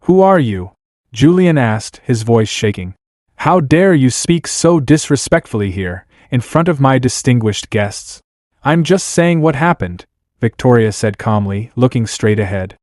"Who are you?" Julian asked, his voice shaking. "How dare you speak so disrespectfully here, in front of my distinguished guests?" "I'm just saying what happened," Victoria said calmly, looking straight ahead.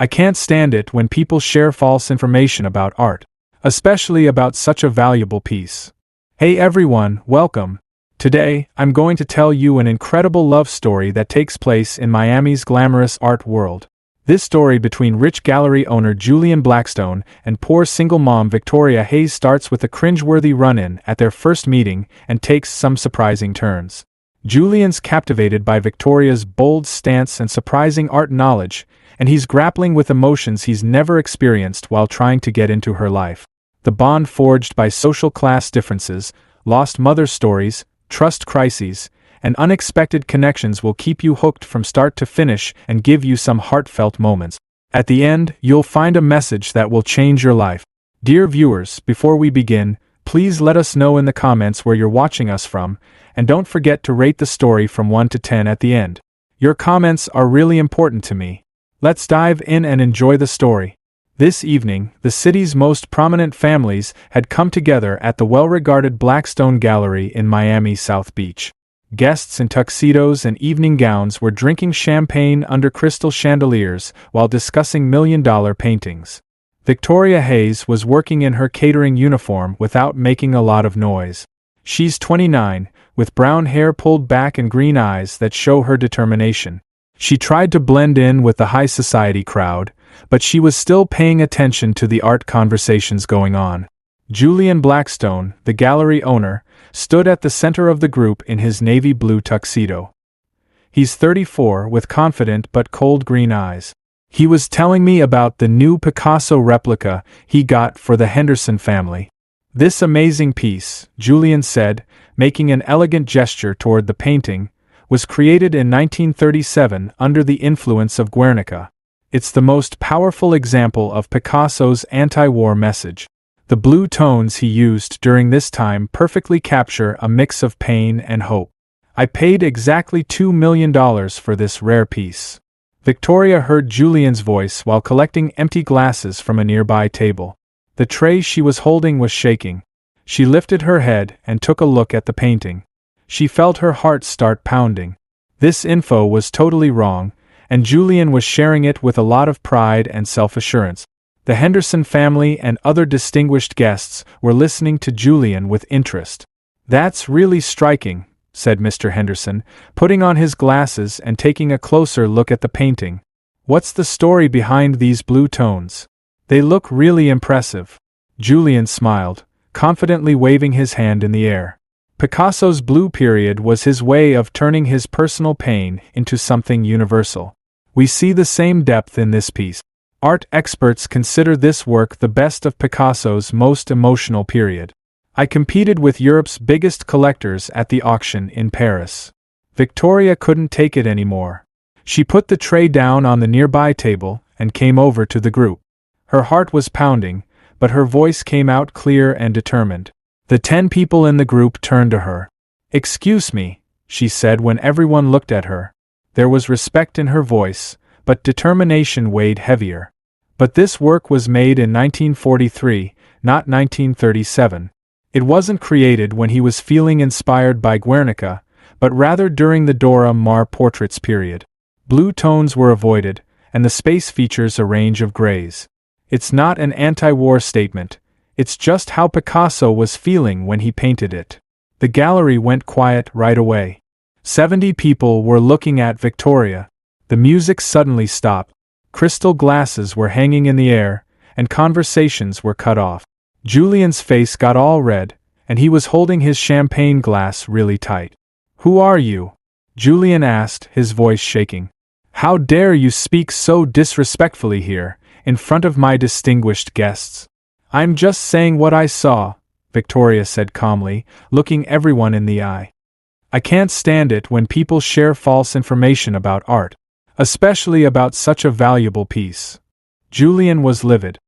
"I can't stand it when people share false information about art, especially about such a valuable piece. Hey everyone, welcome. Today, I'm going to tell you an incredible love story that takes place in Miami's glamorous art world. This story between rich gallery owner Julian Blackstone and poor single mom Victoria Hayes starts with a cringeworthy run-in at their first meeting and takes some surprising turns. Julian's captivated by Victoria's bold stance and surprising art knowledge, and he's grappling with emotions he's never experienced while trying to get into her life. The bond forged by social class differences, lost mother stories, trust crises, and unexpected connections will keep you hooked from start to finish and give you some heartfelt moments. At the end, you'll find a message that will change your life. Dear viewers, before we begin, please let us know in the comments where you're watching us from, and don't forget to rate the story from 1 to 10 at the end. Your comments are really important to me. Let's dive in and enjoy the story. This evening, the city's most prominent families had come together at the well-regarded Blackstone Gallery in Miami's South Beach. Guests in tuxedos and evening gowns were drinking champagne under crystal chandeliers while discussing million-dollar paintings. Victoria Hayes was working in her catering uniform without making a lot of noise. She's 29, with brown hair pulled back and green eyes that show her determination. She tried to blend in with the high society crowd, but she was still paying attention to the art conversations going on. Julian Blackstone, the gallery owner, stood at the center of the group in his navy blue tuxedo. He's 34, with confident but cold green eyes. He was telling me about the new Picasso replica he got for the Henderson family. This amazing piece, Julian said, making an elegant gesture toward the painting, was created in 1937 under the influence of Guernica. It's the most powerful example of Picasso's anti-war message. The blue tones he used during this time perfectly capture a mix of pain and hope. I paid exactly $2 million for this rare piece. Victoria heard Julian's voice while collecting empty glasses from a nearby table. The tray she was holding was shaking. She lifted her head and took a look at the painting. She felt her heart start pounding. This info was totally wrong, and Julian was sharing it with a lot of pride and self-assurance. The Henderson family and other distinguished guests were listening to Julian with interest. "That's really striking," said Mr. Henderson, putting on his glasses and taking a closer look at the painting. "What's the story behind these blue tones? They look really impressive." Julian smiled, confidently waving his hand in the air. Picasso's blue period was his way of turning his personal pain into something universal. We see the same depth in this piece. Art experts consider this work the best of Picasso's most emotional period. I competed with Europe's biggest collectors at the auction in Paris. Victoria couldn't take it anymore. She put the tray down on the nearby table and came over to the group. Her heart was pounding, but her voice came out clear and determined. The 10 people in the group turned to her. "Excuse me," she said when everyone looked at her. There was respect in her voice, but determination weighed heavier. But this work was made in 1943, not 1937. It wasn't created when he was feeling inspired by Guernica, but rather during the Dora Maar portraits period. Blue tones were avoided, and the space features a range of grays. It's not an anti-war statement, it's just how Picasso was feeling when he painted it. The gallery went quiet right away. 70 people were looking at Victoria. The music suddenly stopped. Crystal glasses were hanging in the air, and conversations were cut off. Julian's face got all red, and he was holding his champagne glass really tight. "Who are you?" Julian asked, his voice shaking. "How dare you speak so disrespectfully here, in front of my distinguished guests?" "I'm just saying what I saw," Victoria said calmly, looking everyone in the eye. "I can't stand it when people share false information about art, especially about such a valuable piece." Julian was livid.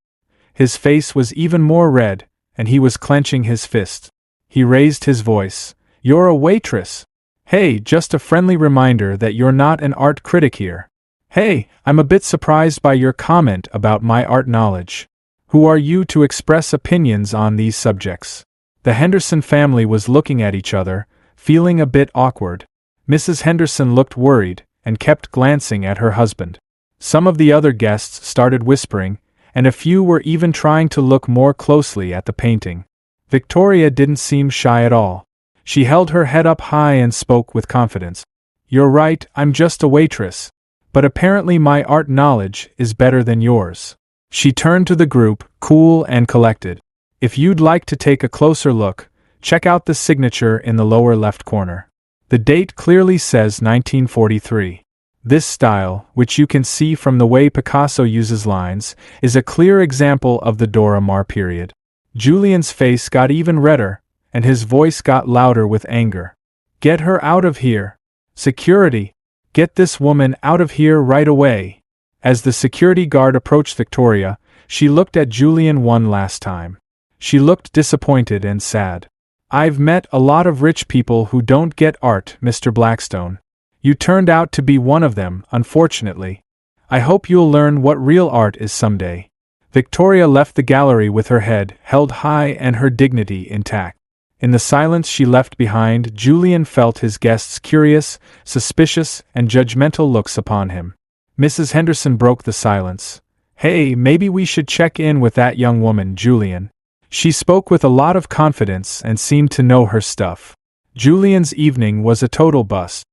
His face was even more red, and he was clenching his fist. He raised his voice. "You're a waitress. Hey, just a friendly reminder that you're not an art critic here. Hey, I'm a bit surprised by your comment about my art knowledge. Who are you to express opinions on these subjects? The Henderson family was looking at each other, feeling a bit awkward. Mrs. Henderson looked worried, and kept glancing at her husband. Some of the other guests started whispering, and a few were even trying to look more closely at the painting. Victoria didn't seem shy at all. She held her head up high and spoke with confidence. "You're right, I'm just a waitress. But apparently my art knowledge is better than yours." She turned to the group, cool and collected. "If you'd like to take a closer look, check out the signature in the lower left corner. The date clearly says 1943. This style, which you can see from the way Picasso uses lines, is a clear example of the Dora Maar period." Julian's face got even redder, and his voice got louder with anger. "Get her out of here! Security! Get this woman out of here right away!" As the security guard approached Victoria, she looked at Julian one last time. She looked disappointed and sad. "I've met a lot of rich people who don't get art, Mr. Blackstone. You turned out to be one of them, unfortunately. I hope you'll learn what real art is someday." Victoria left the gallery with her head held high and her dignity intact. In the silence she left behind, Julian felt his guests' curious, suspicious, and judgmental looks upon him. Mrs. Henderson broke the silence. "Hey, maybe we should check in with that young woman, Julian." She spoke with a lot of confidence and seemed to know her stuff. Julian's evening was a total bust.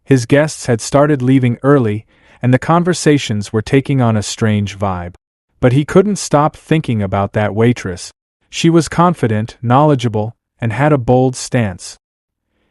His guests had started leaving early, and the conversations were taking on a strange vibe. But he couldn't stop thinking about that waitress. She was confident, knowledgeable, and had a bold stance.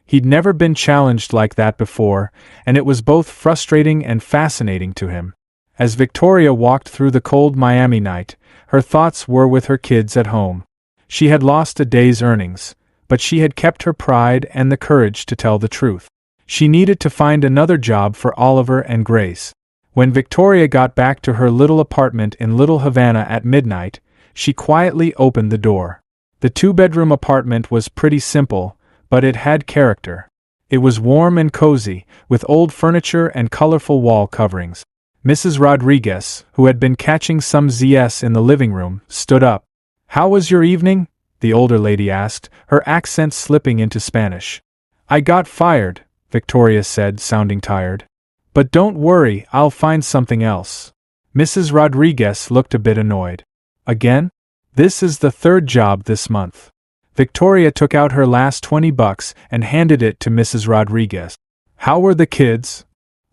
He'd never been challenged like that before, and it was both frustrating and fascinating to him. As Victoria walked through the cold Miami night, her thoughts were with her kids at home. She had lost a day's earnings, but she had kept her pride and the courage to tell the truth. She needed to find another job for Oliver and Grace. When Victoria got back to her little apartment in Little Havana at midnight, she quietly opened the door. The two-bedroom apartment was pretty simple, but it had character. It was warm and cozy, with old furniture and colorful wall coverings. Mrs. Rodriguez, who had been catching some ZS in the living room, stood up. "How was your evening?" the older lady asked, her accent slipping into Spanish. "I got fired," Victoria said, sounding tired. "But don't worry, I'll find something else." Mrs. Rodriguez looked a bit annoyed. "Again? This is the third job this month." Victoria took out her last $20 and handed it to Mrs. Rodriguez. "How were the kids?"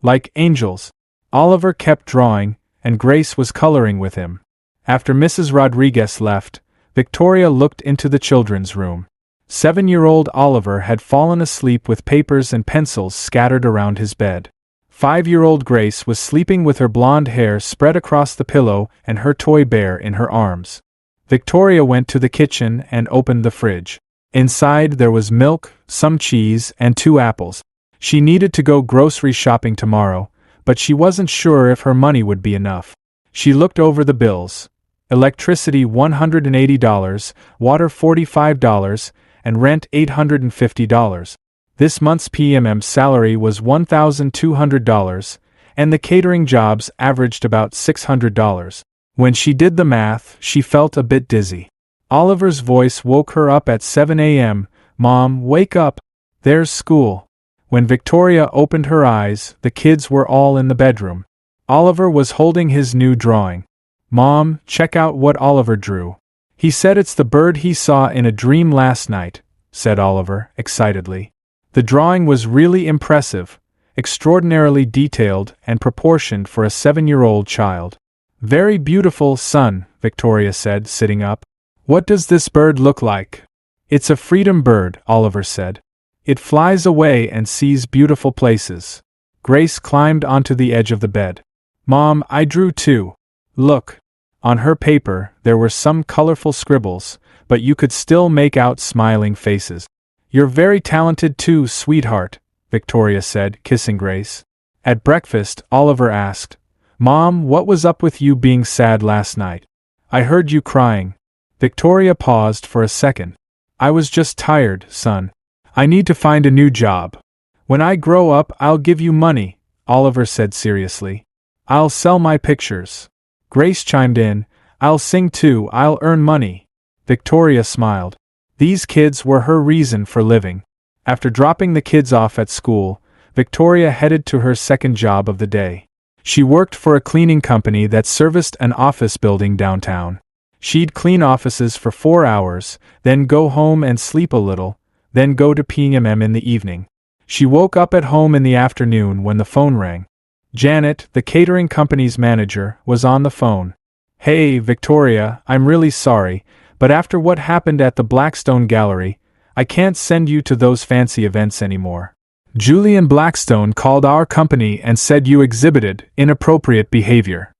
"Like angels." Oliver kept drawing, and Grace was coloring with him. After Mrs. Rodriguez left, Victoria looked into the children's room. 7-year-old Oliver had fallen asleep with papers and pencils scattered around his bed. 5-year-old Grace was sleeping with her blonde hair spread across the pillow and her toy bear in her arms. Victoria went to the kitchen and opened the fridge. Inside there was milk, some cheese, and 2 apples. She needed to go grocery shopping tomorrow, but she wasn't sure if her money would be enough. She looked over the bills. Electricity $180, water $45, and rent $850. This month's PMM salary was $1,200, and the catering jobs averaged about $600. When she did the math, she felt a bit dizzy. Oliver's voice woke her up at 7 a.m. "Mom, wake up! There's school." When Victoria opened her eyes, the kids were all in the bedroom. Oliver was holding his new drawing. "Mom, check out what Oliver drew." "He said it's the bird he saw in a dream last night," said Oliver, excitedly. The drawing was really impressive, extraordinarily detailed and proportioned for a 7-year-old child. "Very beautiful, son," Victoria said, sitting up. "What does this bird look like?" "It's a freedom bird," Oliver said. "It flies away and sees beautiful places." Grace climbed onto the edge of the bed. "Mom, I drew too. Look." On her paper, there were some colorful scribbles, but you could still make out smiling faces. "You're very talented too, sweetheart," Victoria said, kissing Grace. At breakfast, Oliver asked, "Mom, what was up with you being sad last night? I heard you crying." Victoria paused for a second. "I was just tired, son. I need to find a new job. When I grow up, I'll give you money," Oliver said seriously. "I'll sell my pictures." Grace chimed in, I'll sing too, I'll earn money. Victoria smiled. These kids were her reason for living. After dropping the kids off at school, Victoria headed to her second job of the day. She worked for a cleaning company that serviced an office building downtown. She'd clean offices for 4 hours, then go home and sleep a little, then go to PMM in the evening. She woke up at home in the afternoon when the phone rang. Janet, the catering company's manager, was on the phone. Hey, Victoria, I'm really sorry, but after what happened at the Blackstone Gallery, I can't send you to those fancy events anymore. Julian Blackstone called our company and said you exhibited inappropriate behavior.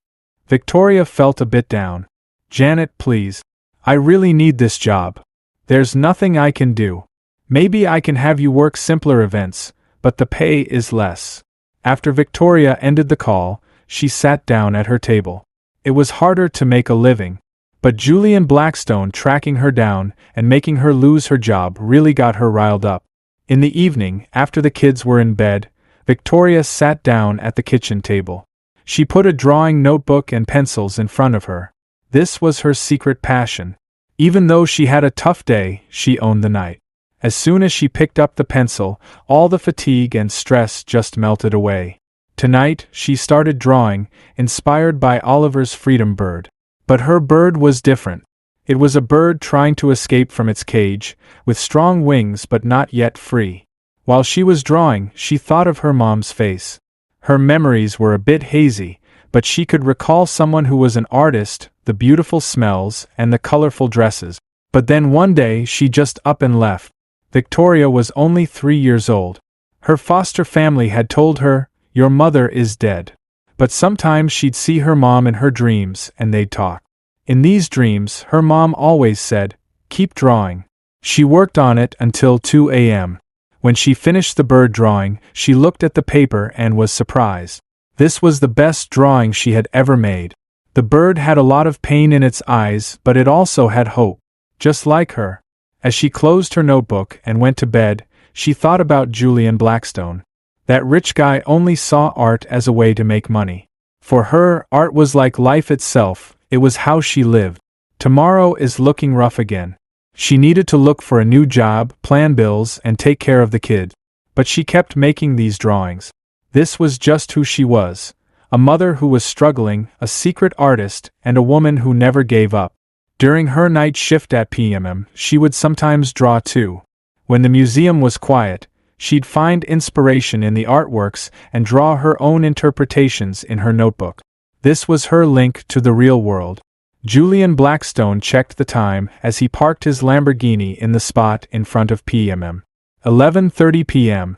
Victoria felt a bit down. Janet, please. I really need this job. There's nothing I can do. Maybe I can have you work simpler events, but the pay is less. After Victoria ended the call, she sat down at her table. It was harder to make a living, but Julian Blackstone tracking her down and making her lose her job really got her riled up. In the evening, after the kids were in bed, Victoria sat down at the kitchen table. She put a drawing notebook and pencils in front of her. This was her secret passion. Even though she had a tough day, she owned the night. As soon as she picked up the pencil, all the fatigue and stress just melted away. Tonight, she started drawing, inspired by Oliver's freedom bird. But her bird was different. It was a bird trying to escape from its cage, with strong wings but not yet free. While she was drawing, she thought of her mom's face. Her memories were a bit hazy, but she could recall someone who was an artist, the beautiful smells, and the colorful dresses. But then one day she just up and left. Victoria was only 3 years old. Her foster family had told her, "Your mother is dead." But sometimes she'd see her mom in her dreams and they'd talk. In these dreams, her mom always said, "Keep drawing." She worked on it until 2 a.m. When she finished the bird drawing, she looked at the paper and was surprised. This was the best drawing she had ever made. The bird had a lot of pain in its eyes, but it also had hope. Just like her. As she closed her notebook and went to bed, she thought about Julian Blackstone. That rich guy only saw art as a way to make money. For her, art was like life itself, it was how she lived. Tomorrow is looking rough again. She needed to look for a new job, plan bills, and take care of the kids. But she kept making these drawings. This was just who she was. A mother who was struggling, a secret artist, and a woman who never gave up. During her night shift at PMM, she would sometimes draw too. When the museum was quiet, she'd find inspiration in the artworks and draw her own interpretations in her notebook. This was her link to the real world. Julian Blackstone checked the time as he parked his Lamborghini in the spot in front of PMM. 11:30 p.m.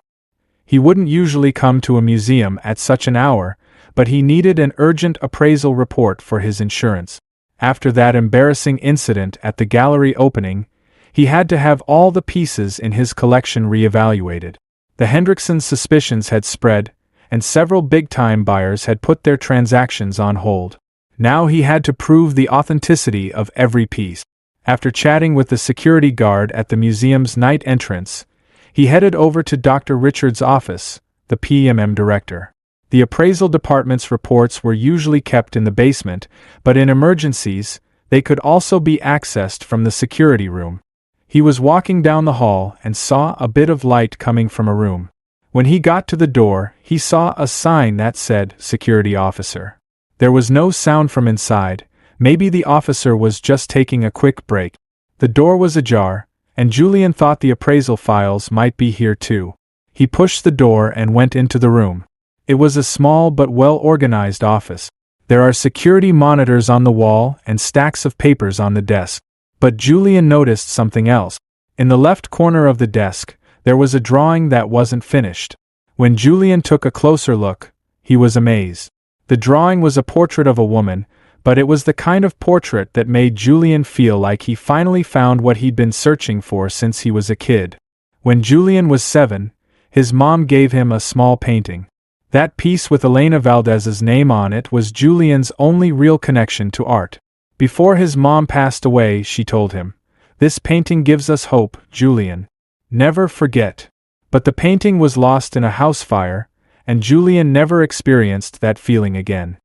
He wouldn't usually come to a museum at such an hour, but he needed an urgent appraisal report for his insurance. After that embarrassing incident at the gallery opening, he had to have all the pieces in his collection reevaluated. The Hendricksons' suspicions had spread, and several big-time buyers had put their transactions on hold. Now he had to prove the authenticity of every piece. After chatting with the security guard at the museum's night entrance, he headed over to Dr. Richard's office, the PMM director. The appraisal department's reports were usually kept in the basement, but in emergencies, they could also be accessed from the security room. He was walking down the hall and saw a bit of light coming from a room. When he got to the door, he saw a sign that said, "Security Officer." There was no sound from inside. Maybe the officer was just taking a quick break. The door was ajar, and Julian thought the appraisal files might be here too. He pushed the door and went into the room. It was a small but well-organized office. There are security monitors on the wall and stacks of papers on the desk. But Julian noticed something else. In the left corner of the desk, there was a drawing that wasn't finished. When Julian took a closer look, he was amazed. The drawing was a portrait of a woman, but it was the kind of portrait that made Julian feel like he finally found what he'd been searching for since he was a kid. When Julian was 7, his mom gave him a small painting. That piece with Elena Valdez's name on it was Julian's only real connection to art. Before his mom passed away, she told him, "This painting gives us hope, Julian. Never forget." But the painting was lost in a house fire, and Julian never experienced that feeling again.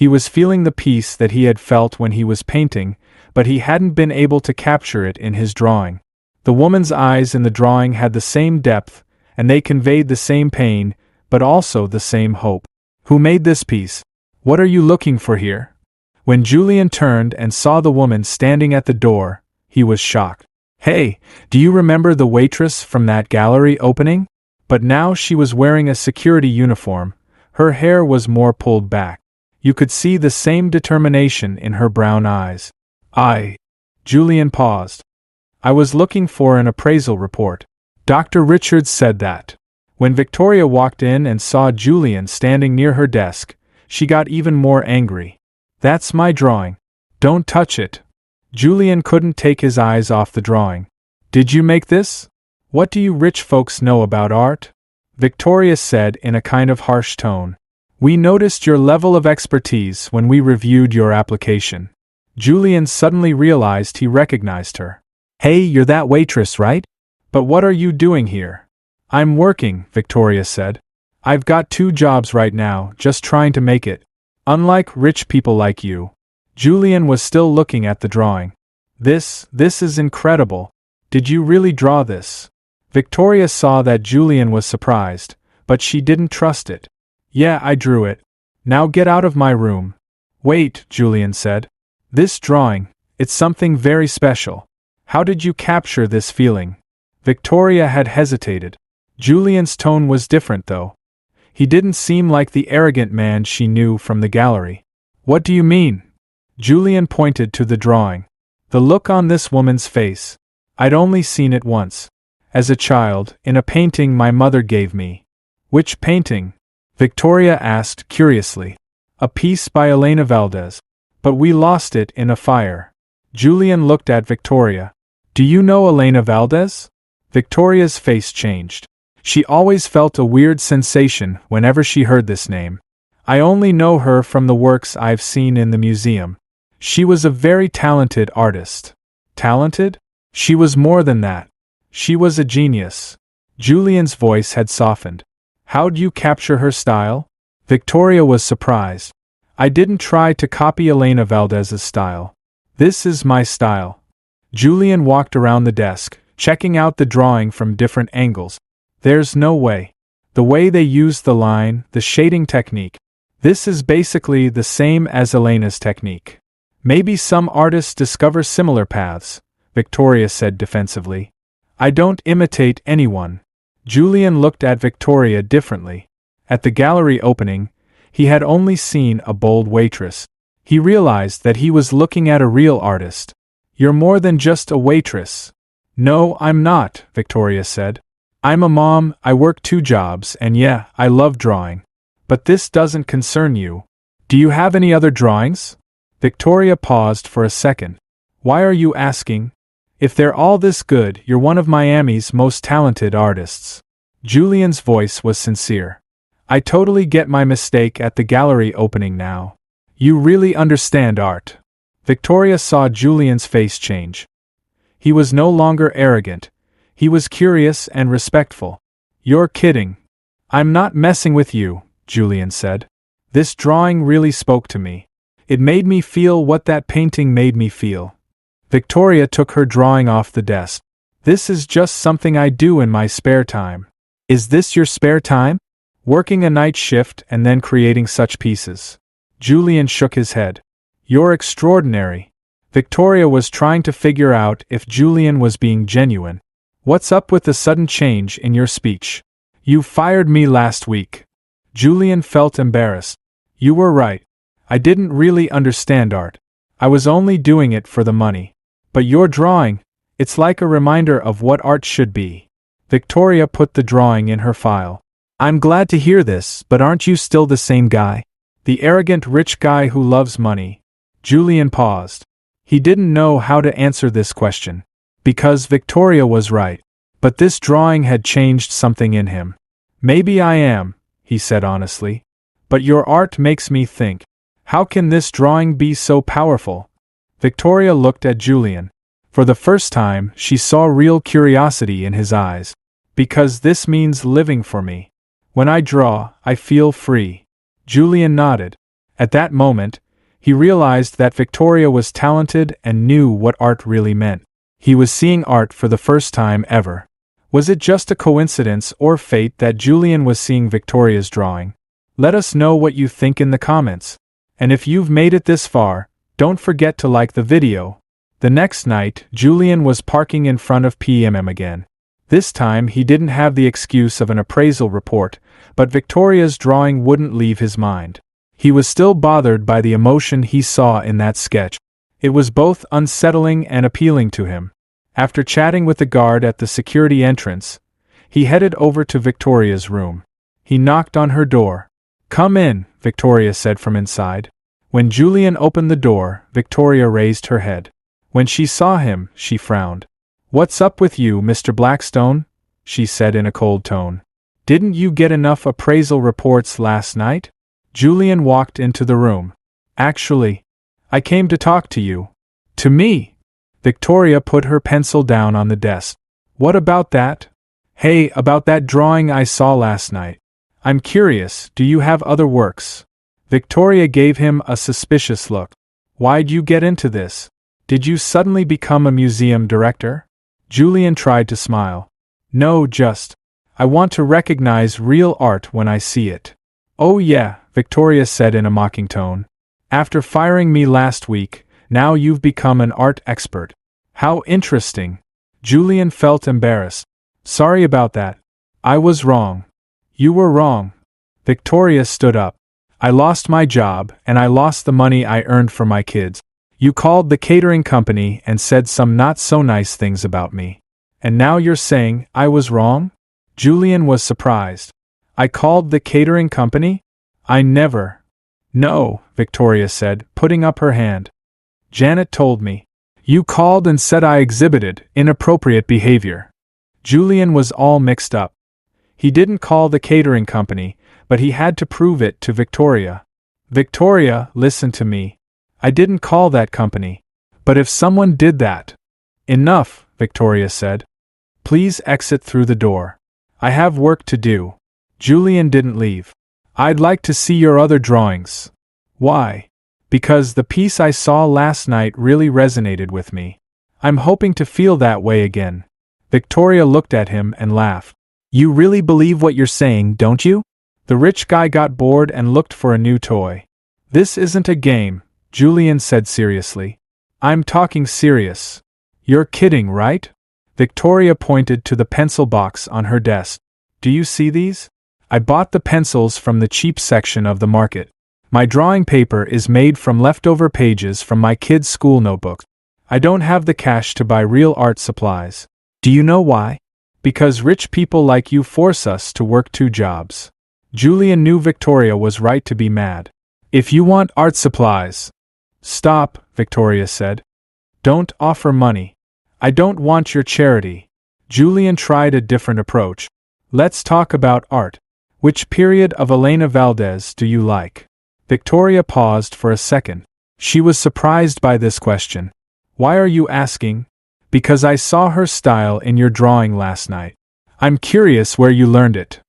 He was feeling the peace that he had felt when he was painting, but he hadn't been able to capture it in his drawing. The woman's eyes in the drawing had the same depth, and they conveyed the same pain, but also the same hope. Who made this piece? What are you looking for here? When Julian turned and saw the woman standing at the door, he was shocked. Hey, do you remember the waitress from that gallery opening? But now she was wearing a security uniform. Her hair was more pulled back. You could see the same determination in her brown eyes. Julian paused. I was looking for an appraisal report. Dr. Richards said that. When Victoria walked in and saw Julian standing near her desk, she got even more angry. That's my drawing. Don't touch it. Julian couldn't take his eyes off the drawing. Did you make this? What do you rich folks know about art? Victoria said in a kind of harsh tone. We noticed your level of expertise when we reviewed your application. Julian suddenly realized he recognized her. Hey, you're that waitress, right? But what are you doing here? I'm working, Victoria said. I've got 2 jobs right now, just trying to make it. Unlike rich people like you. Julian was still looking at the drawing. This is incredible. Did you really draw this? Victoria saw that Julian was surprised, but she didn't trust it. Yeah, I drew it. Now get out of my room. Wait, Julian said. This drawing, it's something very special. How did you capture this feeling? Victoria had hesitated. Julian's tone was different, though. He didn't seem like the arrogant man she knew from the gallery. What do you mean? Julian pointed to the drawing. The look on this woman's face. I'd only seen it once. As a child, in a painting my mother gave me. Which painting? Victoria asked curiously. A piece by Elena Valdez. But we lost it in a fire. Julian looked at Victoria. Do you know Elena Valdez? Victoria's face changed. She always felt a weird sensation whenever she heard this name. I only know her from the works I've seen in the museum. She was a very talented artist. Talented? She was more than that. She was a genius. Julian's voice had softened. How'd you capture her style? Victoria was surprised. I didn't try to copy Elena Valdez's style. This is my style. Julian walked around the desk, checking out the drawing from different angles. There's no way. The way they used the line, the shading technique. This is basically the same as Elena's technique. Maybe some artists discover similar paths, Victoria said defensively. I don't imitate anyone. Julian looked at Victoria differently. At the gallery opening, he had only seen a bold waitress. He realized that he was looking at a real artist. You're more than just a waitress. No, I'm not, Victoria said. I'm a mom, I work 2 jobs, and yeah, I love drawing. But this doesn't concern you. Do you have any other drawings? Victoria paused for a second. Why are you asking? If they're all this good, you're one of Miami's most talented artists. Julian's voice was sincere. I totally get my mistake at the gallery opening now. You really understand art. Victoria saw Julian's face change. He was no longer arrogant. He was curious and respectful. You're kidding. I'm not messing with you, Julian said. This drawing really spoke to me. It made me feel what that painting made me feel. Victoria took her drawing off the desk. This is just something I do in my spare time. Is this your spare time? Working a night shift and then creating such pieces? Julian shook his head. You're extraordinary. Victoria was trying to figure out if Julian was being genuine. What's up with the sudden change in your speech? You fired me last week. Julian felt embarrassed. You were right. I didn't really understand art. I was only doing it for the money. But your drawing, it's like a reminder of what art should be. Victoria put the drawing in her file. I'm glad to hear this, but aren't you still the same guy? The arrogant rich guy who loves money. Julian paused. He didn't know how to answer this question. Because Victoria was right. But this drawing had changed something in him. Maybe I am, he said honestly. But your art makes me think. How can this drawing be so powerful? Victoria looked at Julian. For the first time, she saw real curiosity in his eyes. Because this means living for me. When I draw, I feel free. Julian nodded. At that moment, he realized that Victoria was talented and knew what art really meant. He was seeing art for the first time ever. Was it just a coincidence or fate that Julian was seeing Victoria's drawing? Let us know what you think in the comments. And if you've made it this far, don't forget to like the video. The next night, Julian was parking in front of PMM again. This time he didn't have the excuse of an appraisal report, but Victoria's drawing wouldn't leave his mind. He was still bothered by the emotion he saw in that sketch. It was both unsettling and appealing to him. After chatting with the guard at the security entrance, he headed over to Victoria's room. He knocked on her door. "Come in," Victoria said from inside. When Julian opened the door, Victoria raised her head. When she saw him, she frowned. "What's up with you, Mr. Blackstone?" she said in a cold tone. "Didn't you get enough appraisal reports last night?" Julian walked into the room. "Actually, I came to talk to you." "To me?" Victoria put her pencil down on the desk. "What about that?" "Hey, about that drawing I saw last night. I'm curious, do you have other works?" Victoria gave him a suspicious look. "Why'd you get into this? Did you suddenly become a museum director?" Julian tried to smile. "No, just, I want to recognize real art when I see it." "Oh yeah," Victoria said in a mocking tone. "After firing me last week, now you've become an art expert. How interesting." Julian felt embarrassed. "Sorry about that. I was wrong." "You were wrong." Victoria stood up. "I lost my job, and I lost the money I earned for my kids. You called the catering company and said some not-so-nice things about me. And now you're saying I was wrong?" Julian was surprised. "I called the catering company? I never." "No," Victoria said, putting up her hand. "Janet told me. You called and said I exhibited inappropriate behavior." Julian was all mixed up. He didn't call the catering company, but he had to prove it to Victoria. "Victoria, listen to me. I didn't call that company. But if someone did that..." "Enough," Victoria said. "Please exit through the door. I have work to do." Julian didn't leave. "I'd like to see your other drawings." "Why?" "Because the piece I saw last night really resonated with me. I'm hoping to feel that way again." Victoria looked at him and laughed. "You really believe what you're saying, don't you?" The rich guy got bored and looked for a new toy. "This isn't a game," Julian said seriously. "I'm talking serious." "You're kidding, right?" Victoria pointed to the pencil box on her desk. "Do you see these? I bought the pencils from the cheap section of the market. My drawing paper is made from leftover pages from my kids' school notebooks. I don't have the cash to buy real art supplies. Do you know why? Because rich people like you force us to work 2 jobs." Julian knew Victoria was right to be mad. "If you want art supplies..." "Stop," Victoria said. "Don't offer money. I don't want your charity." Julian tried a different approach. "Let's talk about art. Which period of Elena Valdez do you like?" Victoria paused for a second. She was surprised by this question. "Why are you asking?" "Because I saw her style in your drawing last night. I'm curious where you learned it."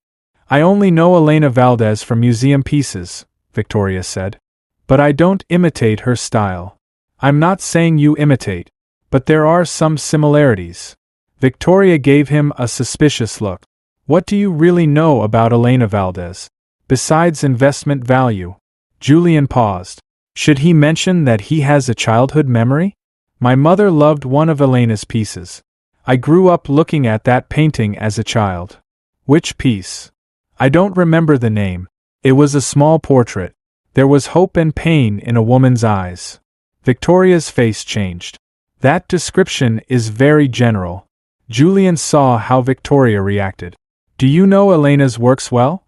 "I only know Elena Valdez from museum pieces," Victoria said. "But I don't imitate her style." "I'm not saying you imitate, but there are some similarities." Victoria gave him a suspicious look. "What do you really know about Elena Valdez, besides investment value?" Julian paused. Should he mention that he has a childhood memory? "My mother loved one of Elena's pieces. I grew up looking at that painting as a child." "Which piece?" "I don't remember the name. It was a small portrait. There was hope and pain in a woman's eyes." Victoria's face changed. "That description is very general." Julian saw how Victoria reacted. "Do you know Elena's works well?"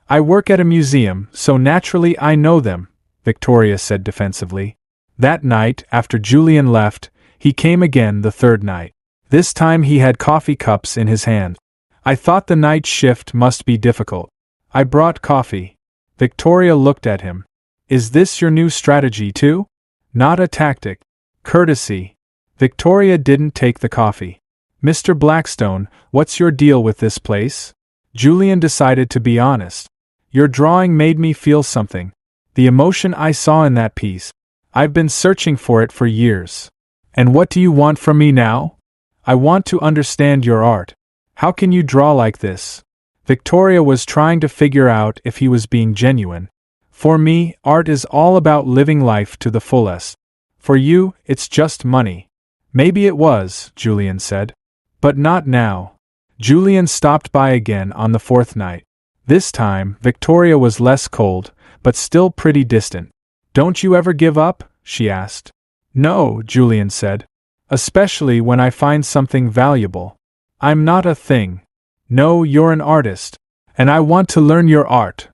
"I work at a museum, so naturally I know them," Victoria said defensively. That night, after Julian left, he came again the 3rd night. This time he had coffee cups in his hand. "I thought the night shift must be difficult. I brought coffee." Victoria looked at him. "Is this your new strategy too?" "Not a tactic. Courtesy." Victoria didn't take the coffee. "Mr. Blackstone, what's your deal with this place?" Julian decided to be honest. "Your drawing made me feel something." The emotion I saw in that piece. I've been searching for it for years. And what do you want from me now? I want to understand your art. How can you draw like this? Victoria was trying to figure out if he was being genuine. For me, art is all about living life to the fullest. For you, it's just money. Maybe it was, Julian said. But not now. Julian stopped by again on the fourth night. This time, Victoria was less cold, but still pretty distant. Don't you ever give up? She asked. No, Julian said. Especially when I find something valuable. I'm not a thing. No, you're an artist. And I want to learn your art.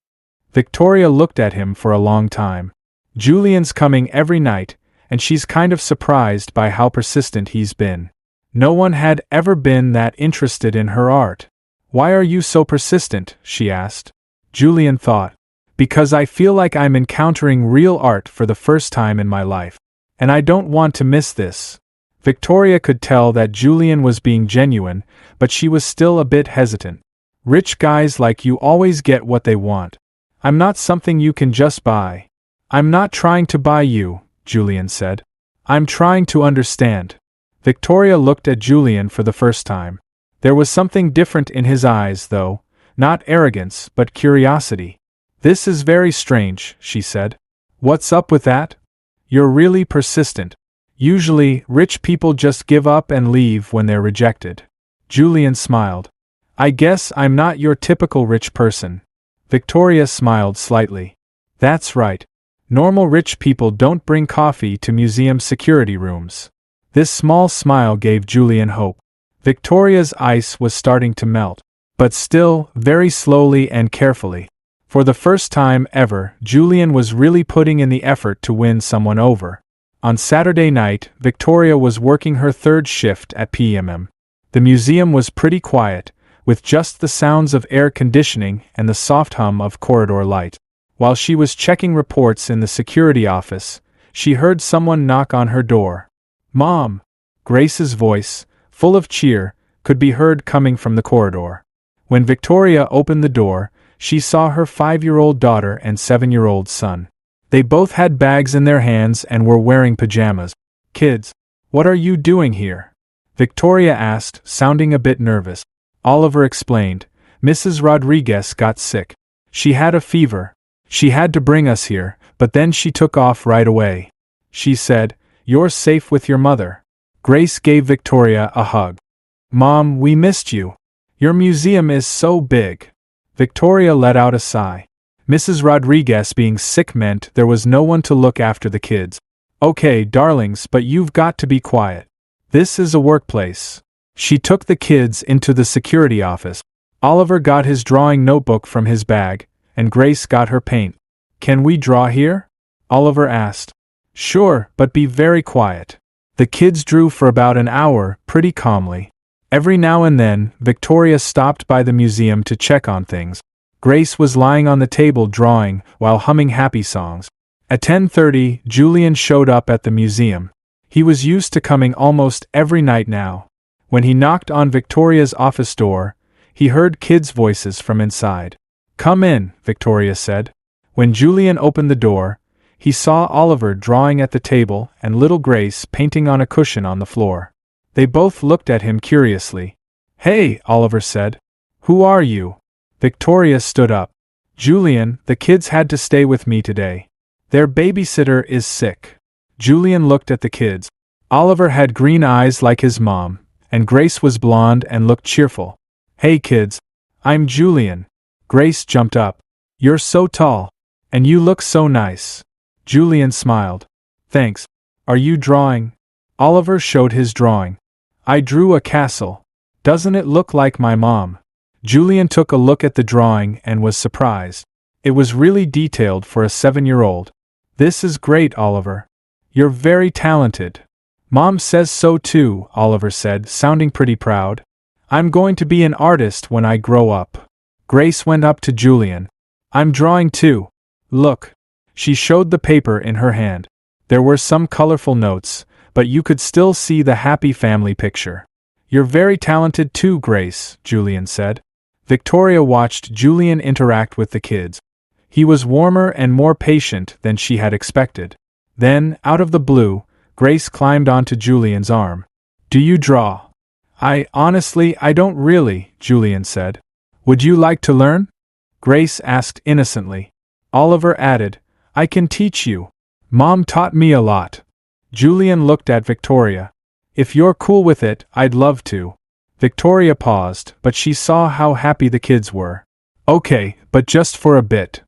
Victoria looked at him for a long time. Julian's coming every night, and she's kind of surprised by how persistent he's been. No one had ever been that interested in her art. Why are you so persistent? She asked. Julian thought. Because I feel like I'm encountering real art for the first time in my life. And I don't want to miss this. Victoria could tell that Julian was being genuine, but she was still a bit hesitant. Rich guys like you always get what they want. I'm not something you can just buy. I'm not trying to buy you, Julian said. I'm trying to understand. Victoria looked at Julian for the first time. There was something different in his eyes, though, not arrogance, but curiosity. This is very strange, she said. What's up with that? You're really persistent. Usually, rich people just give up and leave when they're rejected. Julian smiled. I guess I'm not your typical rich person. Victoria smiled slightly. That's right. Normal rich people don't bring coffee to museum security rooms. This small smile gave Julian hope. Victoria's ice was starting to melt, but still, very slowly and carefully. For the first time ever, Julian was really putting in the effort to win someone over. On Saturday night, Victoria was working her third shift at PMM. The museum was pretty quiet, with just the sounds of air conditioning and the soft hum of corridor light. While she was checking reports in the security office, she heard someone knock on her door. Mom! Grace's voice, full of cheer, could be heard coming from the corridor. When Victoria opened the door, she saw her 5-year-old daughter and 7-year-old son. They both had bags in their hands and were wearing pajamas. Kids, what are you doing here? Victoria asked, sounding a bit nervous. Oliver explained, Mrs. Rodriguez got sick. She had a fever. She had to bring us here, but then she took off right away. She said, You're safe with your mother. Grace gave Victoria a hug. Mom, we missed you. Your museum is so big. Victoria let out a sigh. Mrs. Rodriguez being sick meant there was no one to look after the kids. Okay, darlings, but you've got to be quiet. This is a workplace. She took the kids into the security office. Oliver got his drawing notebook from his bag, and Grace got her paint. Can we draw here? Oliver asked. Sure, but be very quiet. The kids drew for about an hour, pretty calmly. Every now and then, Victoria stopped by the museum to check on things. Grace was lying on the table drawing, while humming happy songs. At 10:30, Julian showed up at the museum. He was used to coming almost every night now. When he knocked on Victoria's office door, he heard kids' voices from inside. Come in, Victoria said. When Julian opened the door, he saw Oliver drawing at the table and little Grace painting on a cushion on the floor. They both looked at him curiously. Hey, Oliver said. Who are you? Victoria stood up. Julian, the kids had to stay with me today. Their babysitter is sick. Julian looked at the kids. Oliver had green eyes like his mom, and Grace was blonde and looked cheerful. Hey kids, I'm Julian. Grace jumped up. You're so tall. And you look so nice. Julian smiled. Thanks. Are you drawing? Oliver showed his drawing. I drew a castle. Doesn't it look like my mom? Julian took a look at the drawing and was surprised. It was really detailed for a 7-year-old. This is great, Oliver. You're very talented. Mom says so too, Oliver said, sounding pretty proud. I'm going to be an artist when I grow up. Grace went up to Julian. I'm drawing too. Look. She showed the paper in her hand. There were some colorful notes, but you could still see the happy family picture. You're very talented too, Grace, Julian said. Victoria watched Julian interact with the kids. He was warmer and more patient than she had expected. Then, out of the blue, Grace climbed onto Julian's arm. Do you draw? Honestly, I don't really, Julian said. Would you like to learn? Grace asked innocently. Oliver added, I can teach you. Mom taught me a lot. Julian looked at Victoria. If you're cool with it, I'd love to. Victoria paused, but she saw how happy the kids were. Okay, but just for a bit.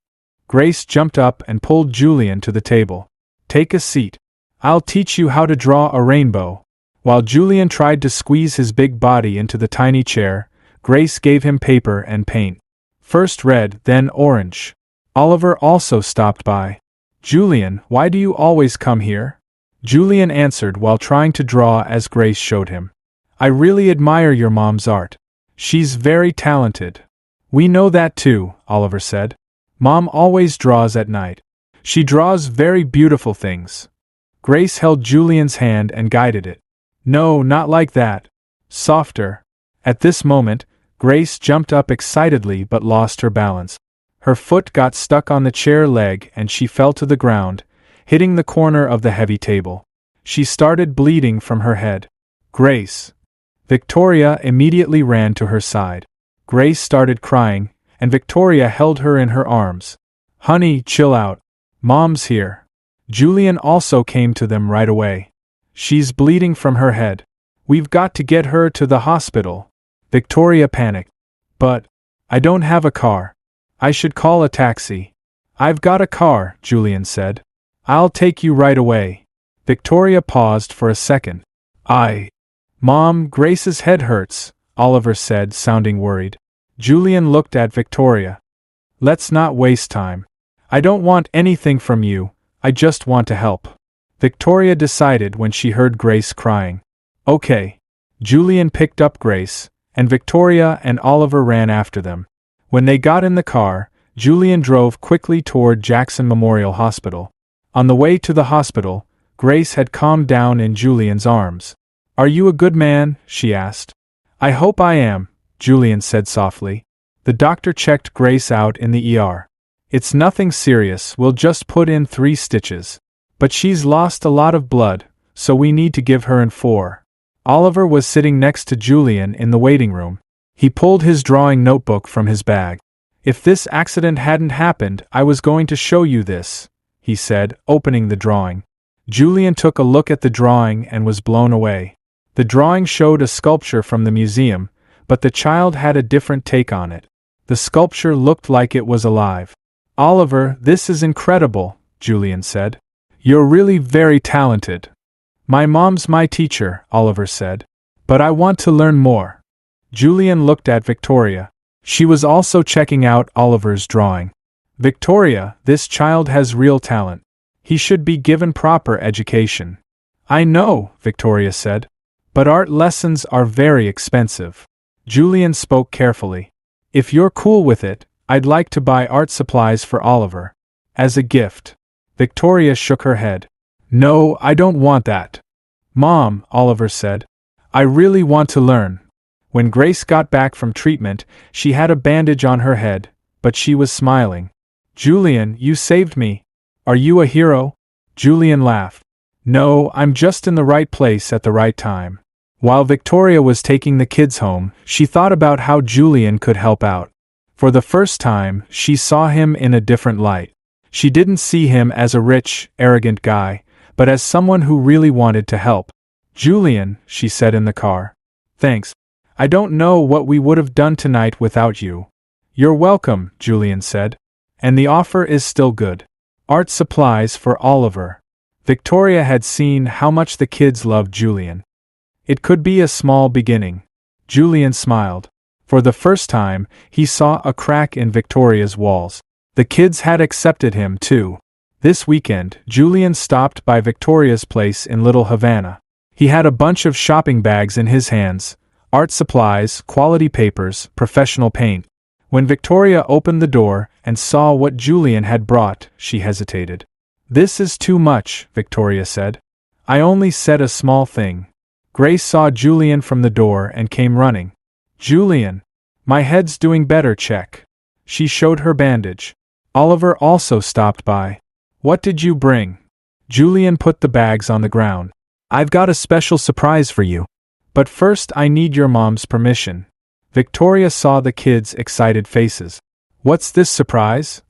Grace jumped up and pulled Julian to the table. Take a seat. I'll teach you how to draw a rainbow. While Julian tried to squeeze his big body into the tiny chair, Grace gave him paper and paint. First red, then orange. Oliver also stopped by. Julian, why do you always come here? Julian answered while trying to draw as Grace showed him. I really admire your mom's art. She's very talented. We know that too, Oliver said. Mom always draws at night. She draws very beautiful things. Grace held Julian's hand and guided it. No, not like that. Softer. At this moment, Grace jumped up excitedly but lost her balance. Her foot got stuck on the chair leg and she fell to the ground, hitting the corner of the heavy table. She started bleeding from her head. Grace. Victoria immediately ran to her side. Grace started crying, and Victoria held her in her arms. Honey, chill out. Mom's here. Julian also came to them right away. She's bleeding from her head. We've got to get her to the hospital. Victoria panicked. But I don't have a car. I should call a taxi. I've got a car, Julian said. I'll take you right away. Victoria paused for a second. Mom, Grace's head hurts, Oliver said, sounding worried. Julian looked at Victoria. Let's not waste time. I don't want anything from you, I just want to help. Victoria decided when she heard Grace crying. Okay. Julian picked up Grace, and Victoria and Oliver ran after them. When they got in the car, Julian drove quickly toward Jackson Memorial Hospital. On the way to the hospital, Grace had calmed down in Julian's arms. Are you a good man? She asked. I hope I am, Julian said softly. The doctor checked Grace out in the ER. It's nothing serious, we'll just put in 3 stitches. But she's lost a lot of blood, so we need to give her 4. Oliver was sitting next to Julian in the waiting room. He pulled his drawing notebook from his bag. If this accident hadn't happened, I was going to show you this, he said, opening the drawing. Julian took a look at the drawing and was blown away. The drawing showed a sculpture from the museum, but the child had a different take on it. The sculpture looked like it was alive. Oliver, this is incredible, Julian said. You're really very talented. My mom's my teacher, Oliver said. But I want to learn more. Julian looked at Victoria. She was also checking out Oliver's drawing. Victoria, this child has real talent. He should be given proper education. I know, Victoria said. But art lessons are very expensive. Julian spoke carefully. If you're cool with it, I'd like to buy art supplies for Oliver. As a gift. Victoria shook her head. No, I don't want that. Mom, Oliver said. I really want to learn. When Grace got back from treatment, she had a bandage on her head, but she was smiling. Julian, you saved me. Are you a hero? Julian laughed. No, I'm just in the right place at the right time. While Victoria was taking the kids home, she thought about how Julian could help out. For the first time, she saw him in a different light. She didn't see him as a rich, arrogant guy, but as someone who really wanted to help. Julian, she said in the car. Thanks. I don't know what we would have done tonight without you. You're welcome, Julian said. And the offer is still good. Art supplies for Oliver. Victoria had seen how much the kids loved Julian. It could be a small beginning. Julian smiled. For the first time, he saw a crack in Victoria's walls. The kids had accepted him too. This weekend, Julian stopped by Victoria's place in Little Havana. He had a bunch of shopping bags in his hands, art supplies, quality papers, professional paint. When Victoria opened the door and saw what Julian had brought, she hesitated. This is too much, Victoria said. I only said a small thing. Grace saw Julian from the door and came running. Julian. My head's doing better, check. She showed her bandage. Oliver also stopped by. What did you bring? Julian put the bags on the ground. I've got a special surprise for you. But first I need your mom's permission. Victoria saw the kids' excited faces. What's this surprise?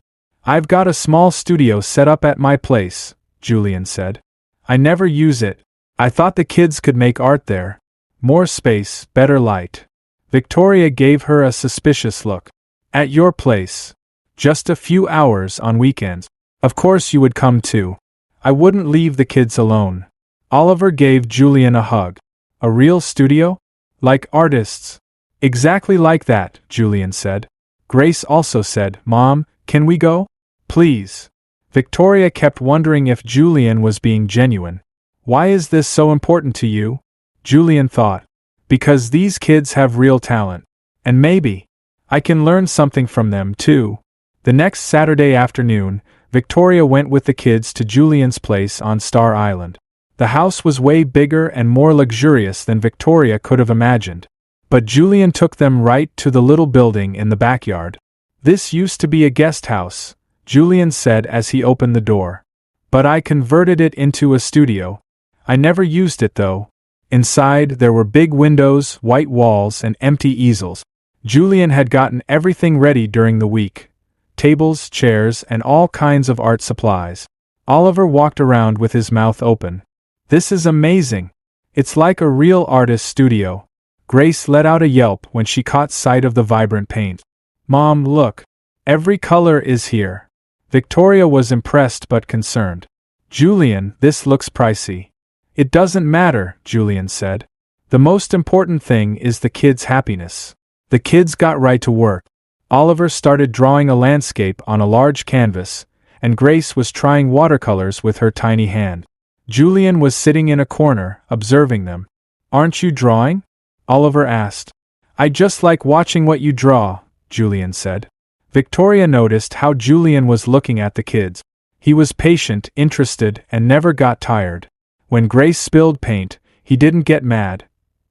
I've got a small studio set up at my place, Julian said. I never use it. I thought the kids could make art there. More space, better light. Victoria gave her a suspicious look. At your place. Just a few hours on weekends. Of course you would come too. I wouldn't leave the kids alone. Oliver gave Julian a hug. A real studio? Like artists? Exactly like that, Julian said. Grace also said, Mom, can we go? Please. Victoria kept wondering if Julian was being genuine. Why is this so important to you? Julian thought. Because these kids have real talent. And maybe I can learn something from them too. The next Saturday afternoon, Victoria went with the kids to Julian's place on Star Island. The house was way bigger and more luxurious than Victoria could have imagined. But Julian took them right to the little building in the backyard. This used to be a guest house, Julian said as he opened the door. But I converted it into a studio. I never used it though. Inside there were big windows, white walls, and empty easels. Julian had gotten everything ready during the week. Tables, chairs, and all kinds of art supplies. Oliver walked around with his mouth open. This is amazing. It's like a real artist's studio. Grace let out a yelp when she caught sight of the vibrant paint. Mom, look. Every color is here. Victoria was impressed but concerned. Julian, this looks pricey. It doesn't matter, Julian said. The most important thing is the kids' happiness. The kids got right to work. Oliver started drawing a landscape on a large canvas, and Grace was trying watercolors with her tiny hand. Julian was sitting in a corner, observing them. Aren't you drawing? Oliver asked. I just like watching what you draw, Julian said. Victoria noticed how Julian was looking at the kids. He was patient, interested, and never got tired. When Grace spilled paint, he didn't get mad.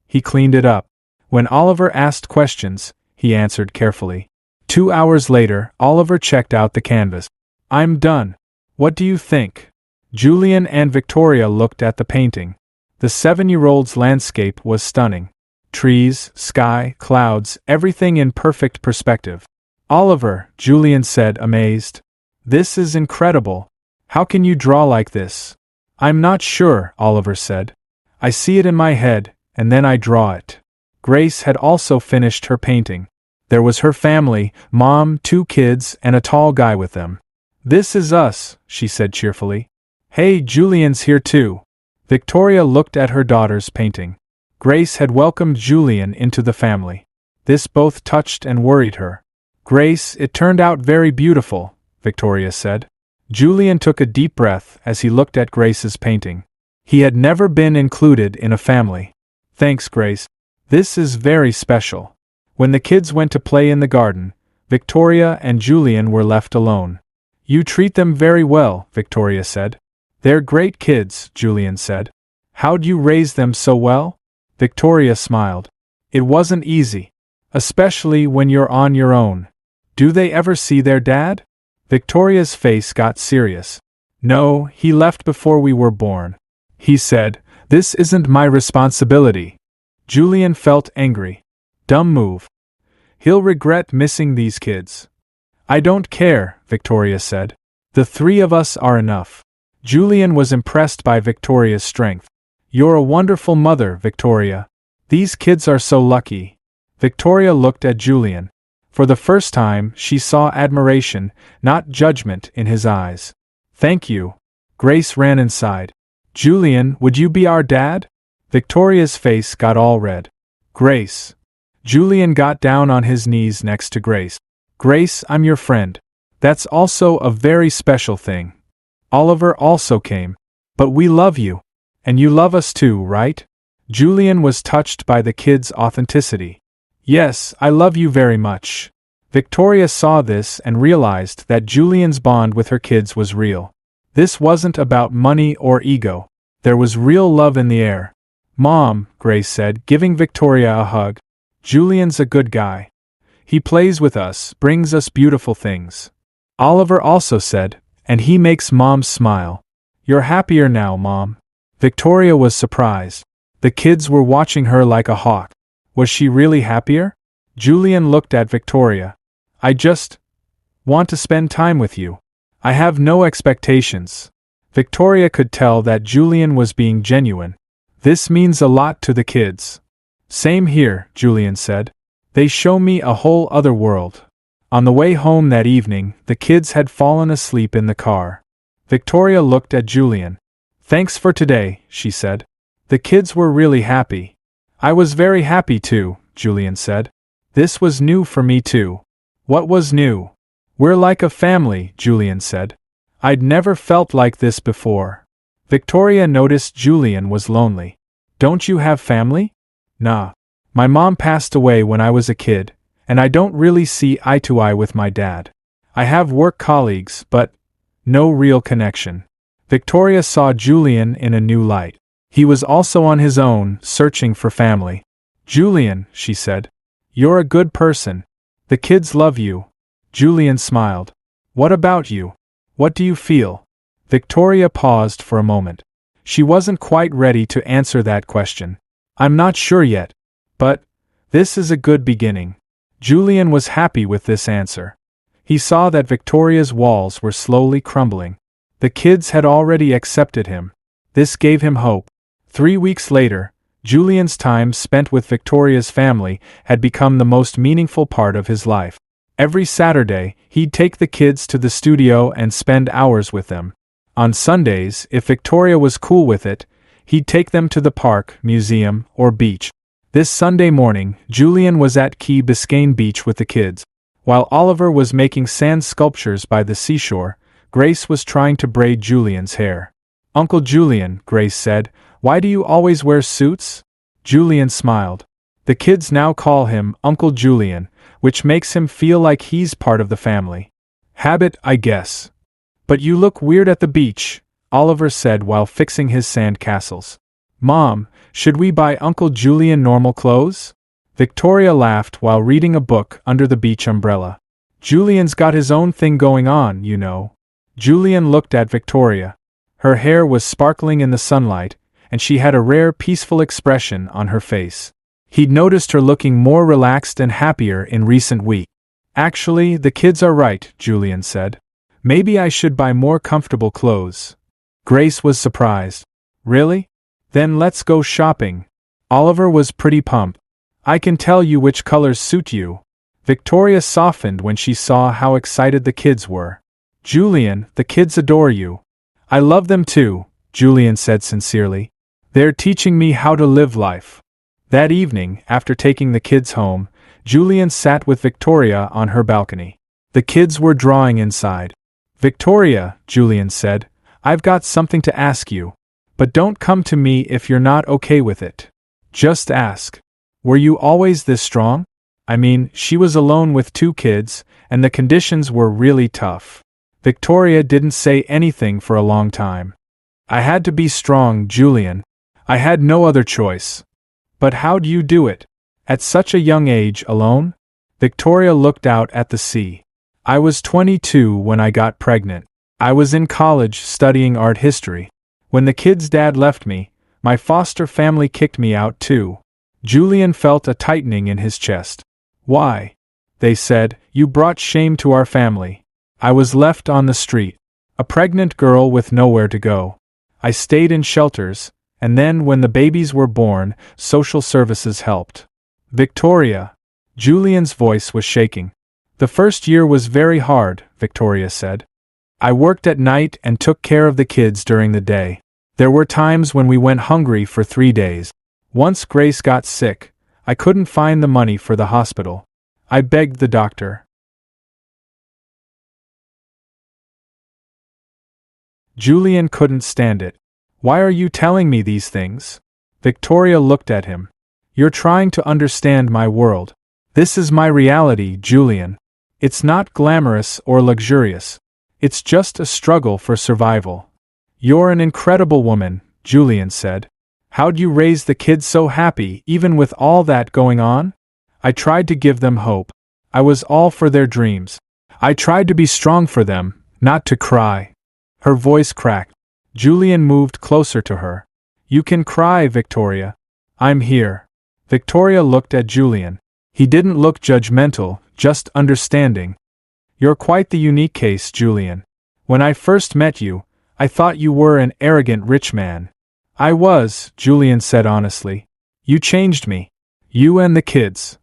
He cleaned it up. When Oliver asked questions, he answered carefully. 2 hours later, Oliver checked out the canvas. I'm done. What do you think? Julian and Victoria looked at the painting. The 7-year-old's landscape was stunning. Trees, sky, clouds, everything in perfect perspective. Oliver, Julian said, amazed. This is incredible. How can you draw like this? I'm not sure, Oliver said. I see it in my head, and then I draw it. Grace had also finished her painting. There was her family, Mom, 2 kids, and a tall guy with them. This is us, she said cheerfully. Hey, Julian's here too. Victoria looked at her daughter's painting. Grace had welcomed Julian into the family. This both touched and worried her. Grace, it turned out very beautiful, Victoria said. Julian took a deep breath as he looked at Grace's painting. He had never been included in a family. Thanks, Grace. This is very special. When the kids went to play in the garden, Victoria and Julian were left alone. You treat them very well, Victoria said. They're great kids, Julian said. How'd you raise them so well? Victoria smiled. It wasn't easy. Especially when you're on your own. Do they ever see their dad? Victoria's face got serious. No, he left before we were born. He said, this isn't my responsibility. Julian felt angry. Dumb move. He'll regret missing these kids. I don't care, Victoria said. The 3 of us are enough. Julian was impressed by Victoria's strength. You're a wonderful mother, Victoria. These kids are so lucky. Victoria looked at Julian. For the first time, she saw admiration, not judgment, in his eyes. Thank you. Grace ran inside. Julian, would you be our dad? Victoria's face got all red. Grace. Julian got down on his knees next to Grace. Grace, I'm your friend. That's also a very special thing. Oliver also came. But we love you. And you love us too, right? Julian was touched by the kids' authenticity. Yes, I love you very much. Victoria saw this and realized that Julian's bond with her kids was real. This wasn't about money or ego. There was real love in the air. Mom, Grace said, giving Victoria a hug. Julian's a good guy. He plays with us, brings us beautiful things. Oliver also said, and he makes Mom smile. You're happier now, Mom. Victoria was surprised. The kids were watching her like a hawk. Was she really happier? Julian looked at Victoria. I just want to spend time with you. I have no expectations. Victoria could tell that Julian was being genuine. This means a lot to the kids. Same here, Julian said. They show me a whole other world. On the way home that evening, the kids had fallen asleep in the car. Victoria looked at Julian. Thanks for today, she said. The kids were really happy. I was very happy too, Julian said. This was new for me too. What was new? We're like a family, Julian said. I'd never felt like this before. Victoria noticed Julian was lonely. Don't you have family? Nah. My mom passed away when I was a kid, and I don't really see eye to eye with my dad. I have work colleagues, but no real connection. Victoria saw Julian in a new light. He was also on his own, searching for family. Julian, she said. You're a good person. The kids love you. Julian smiled. What about you? What do you feel? Victoria paused for a moment. She wasn't quite ready to answer that question. I'm not sure yet. But this is a good beginning. Julian was happy with this answer. He saw that Victoria's walls were slowly crumbling. The kids had already accepted him. This gave him hope. 3 weeks later, Julian's time spent with Victoria's family had become the most meaningful part of his life. Every Saturday, he'd take the kids to the studio and spend hours with them. On Sundays, if Victoria was cool with it, he'd take them to the park, museum, or beach. This Sunday morning, Julian was at Key Biscayne Beach with the kids. While Oliver was making sand sculptures by the seashore, Grace was trying to braid Julian's hair. Uncle Julian, Grace said, why do you always wear suits? Julian smiled. The kids now call him Uncle Julian, which makes him feel like he's part of the family. Habit, I guess. But you look weird at the beach, Oliver said while fixing his sand castles. Mom, should we buy Uncle Julian normal clothes? Victoria laughed while reading a book under the beach umbrella. Julian's got his own thing going on, you know. Julian looked at Victoria. Her hair was sparkling in the sunlight, and she had a rare peaceful expression on her face. He'd noticed her looking more relaxed and happier in recent weeks. Actually, the kids are right, Julian said. Maybe I should buy more comfortable clothes. Grace was surprised. Really? Then let's go shopping. Oliver was pretty pumped. I can tell you which colors suit you. Victoria softened when she saw how excited the kids were. Julian, the kids adore you. I love them too, Julian said sincerely. They're teaching me how to live life. That evening, after taking the kids home, Julian sat with Victoria on her balcony. The kids were drawing inside. Victoria, Julian said, I've got something to ask you. But don't come to me if you're not okay with it. Just ask. Were you always this strong? I mean, she was alone with 2 kids, and the conditions were really tough. Victoria didn't say anything for a long time. I had to be strong, Julian. I had no other choice. But how'd you do it? At such a young age, alone? Victoria looked out at the sea. I was 22 when I got pregnant. I was in college studying art history. When the kids' dad left me, my foster family kicked me out too. Julian felt a tightening in his chest. Why? They said, you brought shame to our family. I was left on the street. A pregnant girl with nowhere to go. I stayed in shelters, and then when the babies were born, social services helped. Victoria. Julian's voice was shaking. The first year was very hard, Victoria said. I worked at night and took care of the kids during the day. There were times when we went hungry for 3 days. Once Grace got sick, I couldn't find the money for the hospital. I begged the doctor. Julian couldn't stand it. Why are you telling me these things? Victoria looked at him. You're trying to understand my world. This is my reality, Julian. It's not glamorous or luxurious. It's just a struggle for survival. You're an incredible woman, Julian said. How'd you raise the kids so happy even with all that going on? I tried to give them hope. I was all for their dreams. I tried to be strong for them, not to cry. Her voice cracked. Julian moved closer to her. You can cry, Victoria. I'm here. Victoria looked at Julian. He didn't look judgmental, just understanding. You're quite the unique case, Julian. When I first met you, I thought you were an arrogant rich man. I was, Julian said honestly. You changed me. You and the kids.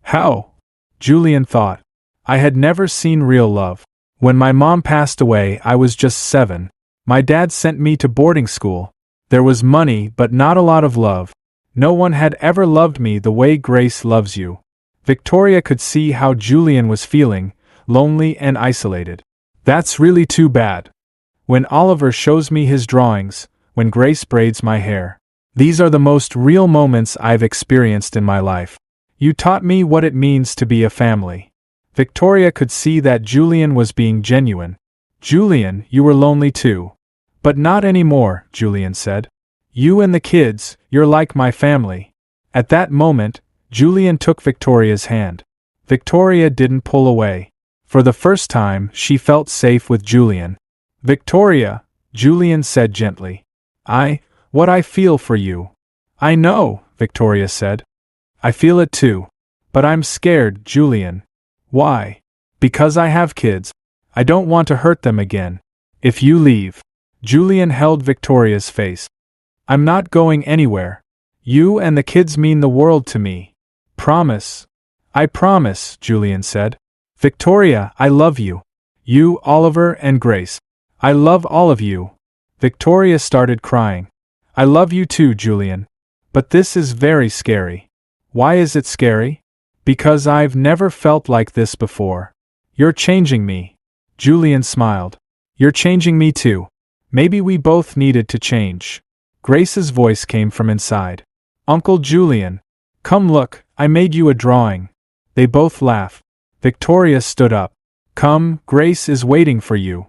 How? Julian thought. I had never seen real love. When my mom passed away, I was just 7. My dad sent me to boarding school. There was money, but not a lot of love. No one had ever loved me the way Grace loves you. Victoria could see how Julian was feeling, lonely and isolated. That's really too bad. When Oliver shows me his drawings, when Grace braids my hair. These are the most real moments I've experienced in my life. You taught me what it means to be a family. Victoria could see that Julian was being genuine. Julian, you were lonely too. But not anymore, Julian said. You and the kids, you're like my family. At that moment, Julian took Victoria's hand. Victoria didn't pull away. For the first time, she felt safe with Julian. Victoria, Julian said gently. What I feel for you. I know, Victoria said. I feel it too. But I'm scared, Julian. Why? Because I have kids. I don't want to hurt them again. If you leave. Julian held Victoria's face. I'm not going anywhere. You and the kids mean the world to me. Promise. I promise, Julian said. Victoria, I love you. You, Oliver, and Grace. I love all of you. Victoria started crying. I love you too, Julian. But this is very scary. Why is it scary? Because I've never felt like this before. You're changing me. Julian smiled. You're changing me too. Maybe we both needed to change. Grace's voice came from inside. Uncle Julian. Come look, I made you a drawing. They both laughed. Victoria stood up. Come, Grace is waiting for you.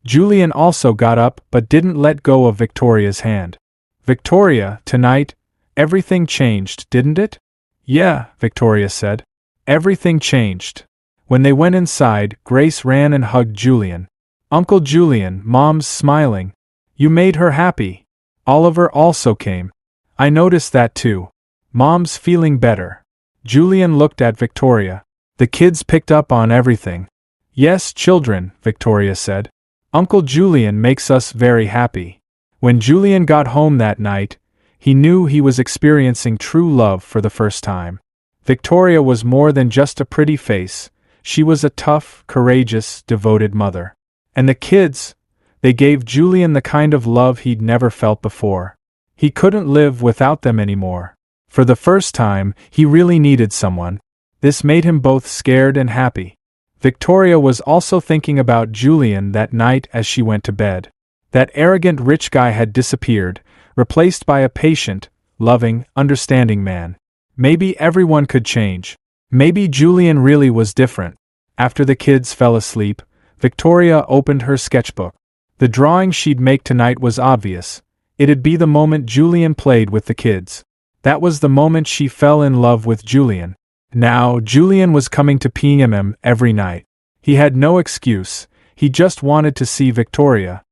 Julian also got up but didn't let go of Victoria's hand. Victoria, tonight, everything changed, didn't it? Yeah, Victoria said. Everything changed. When they went inside, Grace ran and hugged Julian. Uncle Julian, Mom's smiling. You made her happy. Oliver also came. I noticed that too. Mom's feeling better. Julian looked at Victoria. The kids picked up on everything. Yes, children, Victoria said. Uncle Julian makes us very happy. When Julian got home that night, he knew he was experiencing true love for the first time. Victoria was more than just a pretty face. She was a tough, courageous, devoted mother. And the kids, they gave Julian the kind of love he'd never felt before. He couldn't live without them anymore. For the first time, he really needed someone. This made him both scared and happy. Victoria was also thinking about Julian that night as she went to bed. That arrogant rich guy had disappeared, replaced by a patient, loving, understanding man. Maybe everyone could change. Maybe Julian really was different. After the kids fell asleep, Victoria opened her sketchbook. The drawing she'd make tonight was obvious. It'd be the moment Julian played with the kids. That was the moment she fell in love with Julian. Now, Julian was coming to PMM every night. He had no excuse, he just wanted to see Victoria.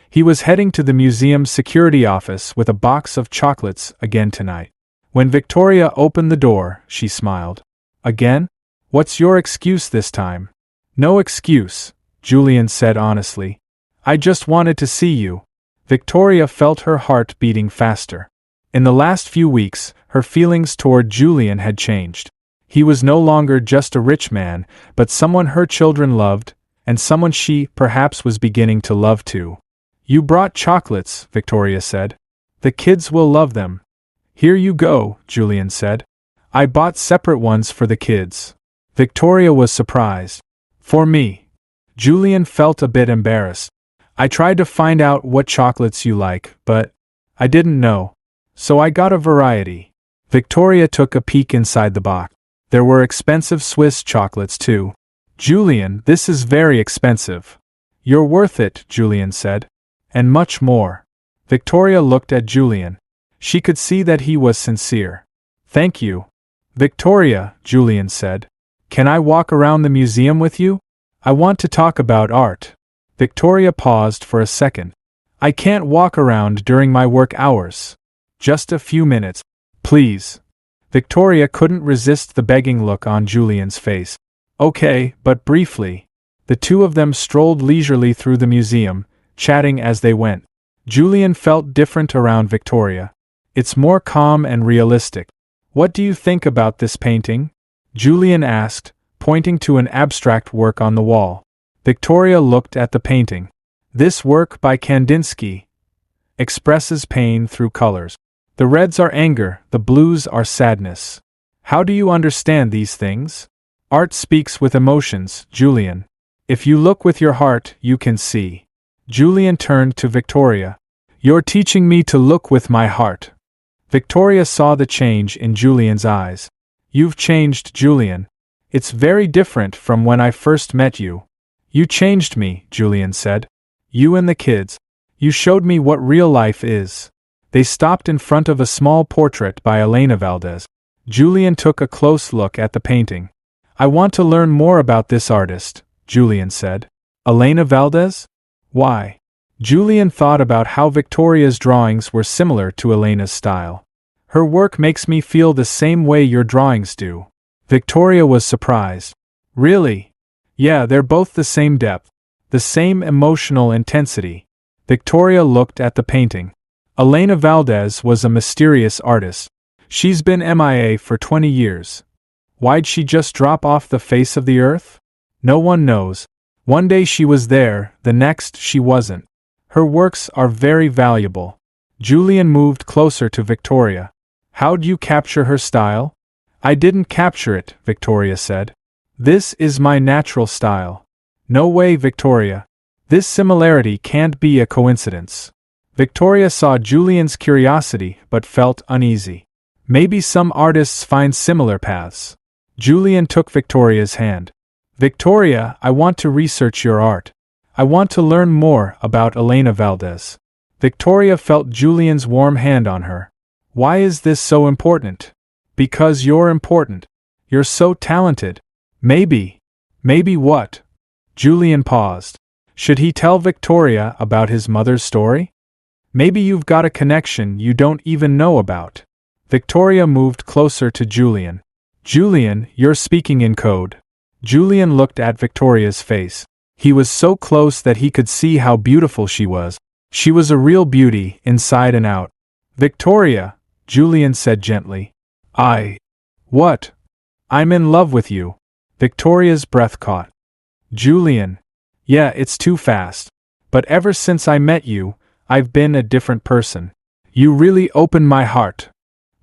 He was heading to the museum's security office with a box of chocolates again tonight. When Victoria opened the door, she smiled. Again? What's your excuse this time? No excuse, Julian said honestly. I just wanted to see you. Victoria felt her heart beating faster. In the last few weeks, her feelings toward Julian had changed. He was no longer just a rich man, but someone her children loved, and someone she, perhaps, was beginning to love too. You brought chocolates, Victoria said. The kids will love them. Here you go, Julian said. I bought separate ones for the kids. Victoria was surprised. For me. Julian felt a bit embarrassed. I tried to find out what chocolates you like, but I didn't know. So I got a variety. Victoria took a peek inside the box. There were expensive Swiss chocolates too. Julian, this is very expensive. You're worth it, Julian said. And much more. Victoria looked at Julian. She could see that he was sincere. Thank you. Victoria, Julian said. Can I walk around the museum with you? I want to talk about art. Victoria paused for a second. I can't walk around during my work hours. Just a few minutes, please. Victoria couldn't resist the begging look on Julian's face. Okay, but briefly. The two of them strolled leisurely through the museum, chatting as they went. Julian felt different around Victoria. It's more calm and realistic. What do you think about this painting? Julian asked, pointing to an abstract work on the wall. Victoria looked at the painting. This work by Kandinsky expresses pain through colors. The reds are anger, the blues are sadness. How do you understand these things? Art speaks with emotions, Julian. If you look with your heart, you can see. Julian turned to Victoria. You're teaching me to look with my heart. Victoria saw the change in Julian's eyes. You've changed, Julian. It's very different from when I first met you. You changed me, Julian said. You and the kids. You showed me what real life is. They stopped in front of a small portrait by Elena Valdez. Julian took a close look at the painting. I want to learn more about this artist, Julian said. Elena Valdez? Why? Julian thought about how Victoria's drawings were similar to Elena's style. Her work makes me feel the same way your drawings do. Victoria was surprised. Really? Yeah, they're both the same depth, the same emotional intensity. Victoria looked at the painting. Elena Valdez was a mysterious artist. She's been MIA for 20 years. Why'd she just drop off the face of the earth? No one knows. One day she was there, the next she wasn't. Her works are very valuable. Julian moved closer to Victoria. How'd you capture her style? I didn't capture it, Victoria said. This is my natural style. No way, Victoria. This similarity can't be a coincidence. Victoria saw Julian's curiosity but felt uneasy. Maybe some artists find similar paths. Julian took Victoria's hand. Victoria, I want to research your art. I want to learn more about Elena Valdez. Victoria felt Julian's warm hand on her. Why is this so important? Because you're important. You're so talented. Maybe. Maybe what? Julian paused. Should he tell Victoria about his mother's story? Maybe you've got a connection you don't even know about. Victoria moved closer to Julian. Julian, you're speaking in code. Julian looked at Victoria's face. He was so close that he could see how beautiful she was. She was a real beauty, inside and out. Victoria, Julian said gently. What? I'm in love with you. Victoria's breath caught. Julian. Yeah, it's too fast. But ever since I met you, I've been a different person. You really opened my heart.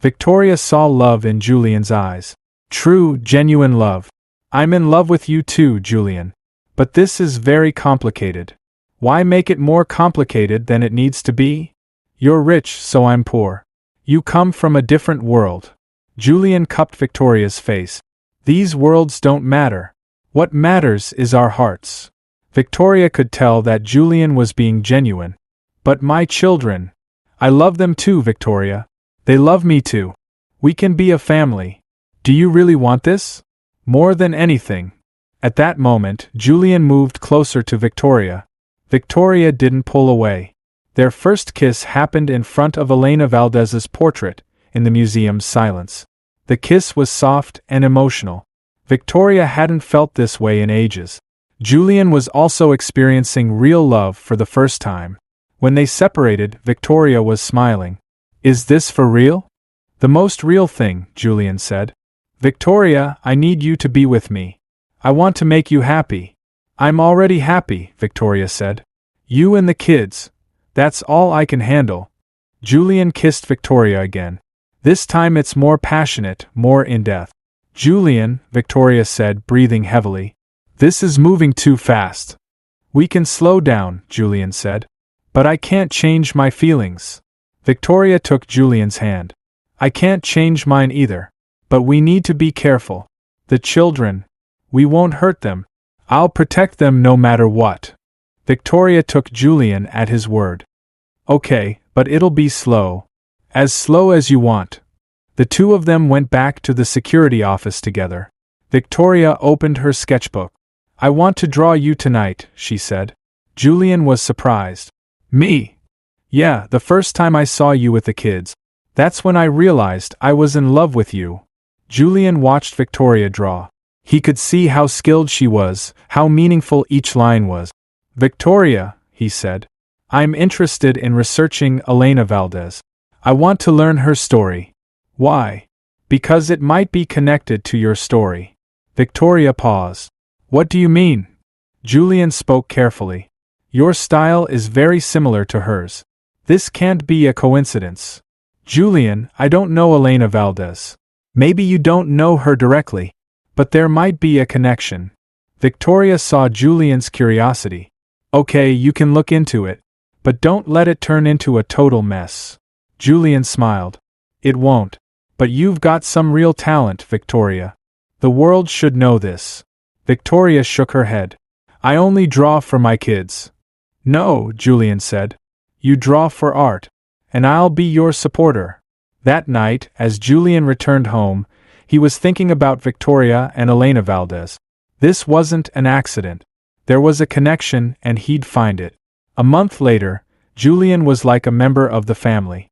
Victoria saw love in Julian's eyes. True, genuine love. I'm in love with you too, Julian. But this is very complicated. Why make it more complicated than it needs to be? You're rich, so I'm poor. You come from a different world. Julian cupped Victoria's face. These worlds don't matter. What matters is our hearts. Victoria could tell that Julian was being genuine. But my children. I love them too, Victoria. They love me too. We can be a family. Do you really want this? More than anything. At that moment, Julian moved closer to Victoria. Victoria didn't pull away. Their first kiss happened in front of Elena Valdez's portrait, in the museum's silence. The kiss was soft and emotional. Victoria hadn't felt this way in ages. Julian was also experiencing real love for the first time. When they separated, Victoria was smiling. Is this for real? The most real thing, Julian said. Victoria, I need you to be with me. I want to make you happy. I'm already happy, Victoria said. You and the kids. That's all I can handle. Julian kissed Victoria again. This time it's more passionate, more in-depth. Julian, Victoria said, breathing heavily. This is moving too fast. We can slow down, Julian said. But I can't change my feelings. Victoria took Julian's hand. I can't change mine either. But we need to be careful. The children. We won't hurt them. I'll protect them no matter what. Victoria took Julian at his word. Okay, but it'll be slow. As slow as you want. The two of them went back to the security office together. Victoria opened her sketchbook. I want to draw you tonight, she said. Julian was surprised. Me? Yeah, the first time I saw you with the kids. That's when I realized I was in love with you. Julian watched Victoria draw. He could see how skilled she was, how meaningful each line was. Victoria, he said. I'm interested in researching Elena Valdez. I want to learn her story. Why? Because it might be connected to your story. Victoria paused. What do you mean? Julian spoke carefully. Your style is very similar to hers. This can't be a coincidence. Julian, I don't know Elena Valdez. Maybe you don't know her directly. But there might be a connection. Victoria saw Julian's curiosity. Okay, you can look into it. But don't let it turn into a total mess. Julian smiled. It won't. But you've got some real talent, Victoria. The world should know this. Victoria shook her head. I only draw for my kids. No, Julian said. You draw for art. And I'll be your supporter. That night, as Julian returned home, he was thinking about Victoria and Elena Valdez. This wasn't an accident. There was a connection, and he'd find it. A month later, Julian was like a member of the family.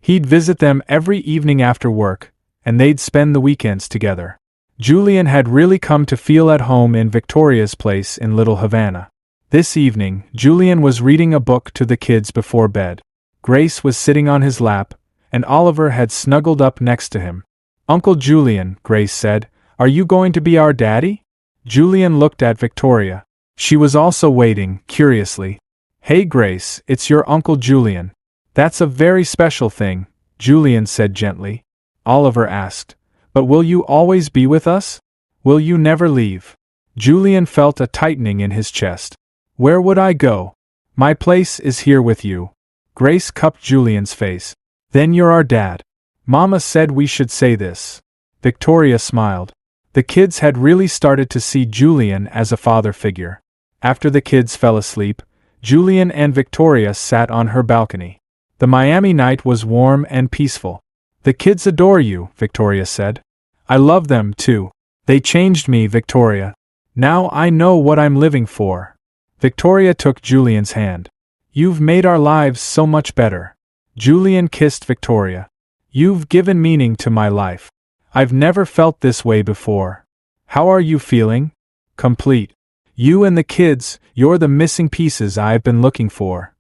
He'd visit them every evening after work, and they'd spend the weekends together. Julian had really come to feel at home in Victoria's place in Little Havana. This evening, Julian was reading a book to the kids before bed. Grace was sitting on his lap, and Oliver had snuggled up next to him. Uncle Julian, Grace said, are you going to be our daddy? Julian looked at Victoria. She was also waiting, curiously. Hey Grace, it's your Uncle Julian. That's a very special thing, Julian said gently. Oliver asked, but will you always be with us? Will you never leave? Julian felt a tightening in his chest. Where would I go? My place is here with you. Grace cupped Julian's face. Then you're our dad. Mama said we should say this. Victoria smiled. The kids had really started to see Julian as a father figure. After the kids fell asleep, Julian and Victoria sat on her balcony. The Miami night was warm and peaceful. The kids adore you, Victoria said. I love them too. They changed me, Victoria. Now I know what I'm living for. Victoria took Julian's hand. You've made our lives so much better. Julian kissed Victoria. You've given meaning to my life. I've never felt this way before. How are you feeling? Complete. You and the kids, you're the missing pieces I've been looking for.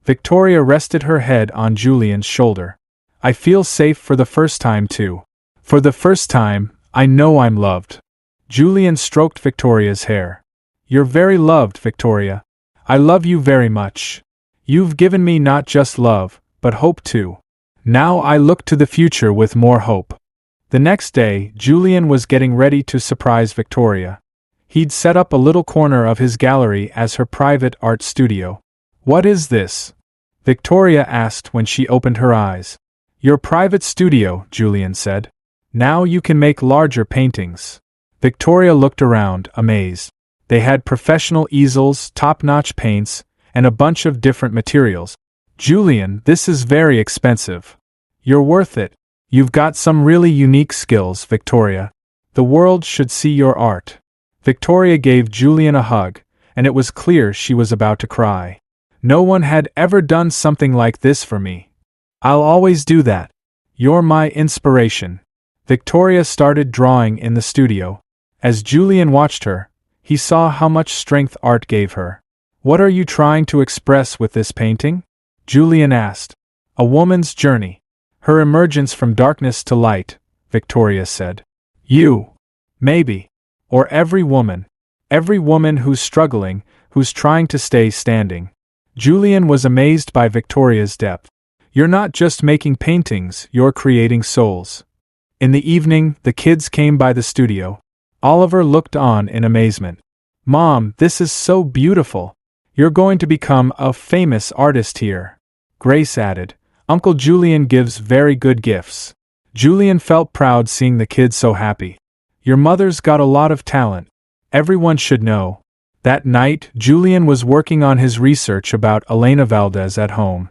Victoria rested her head on Julian's shoulder. I feel safe for the first time too. For the first time, I know I'm loved. Julian stroked Victoria's hair. You're very loved, Victoria. I love you very much. You've given me not just love, but hope too. Now I look to the future with more hope. The next day, Julian was getting ready to surprise Victoria. He'd set up a little corner of his gallery as her private art studio. What is this? Victoria asked when she opened her eyes. Your private studio, Julian said. Now you can make larger paintings. Victoria looked around, amazed. They had professional easels, top-notch paints, and a bunch of different materials. Julian, this is very expensive. You're worth it. You've got some really unique skills, Victoria. The world should see your art. Victoria gave Julian a hug, and it was clear she was about to cry. No one had ever done something like this for me. I'll always do that. You're my inspiration. Victoria started drawing in the studio. As Julian watched her, he saw how much strength art gave her. What are you trying to express with this painting? Julian asked. A woman's journey. Her emergence from darkness to light, Victoria said. You. Maybe. Or every woman. Every woman who's struggling, who's trying to stay standing. Julian was amazed by Victoria's depth. You're not just making paintings, you're creating souls. In the evening, the kids came by the studio. Oliver looked on in amazement. Mom, this is so beautiful. You're going to become a famous artist here. Grace added, Uncle Julian gives very good gifts. Julian felt proud seeing the kids so happy. Your mother's got a lot of talent. Everyone should know. That night, Julian was working on his research about Elena Valdez at home.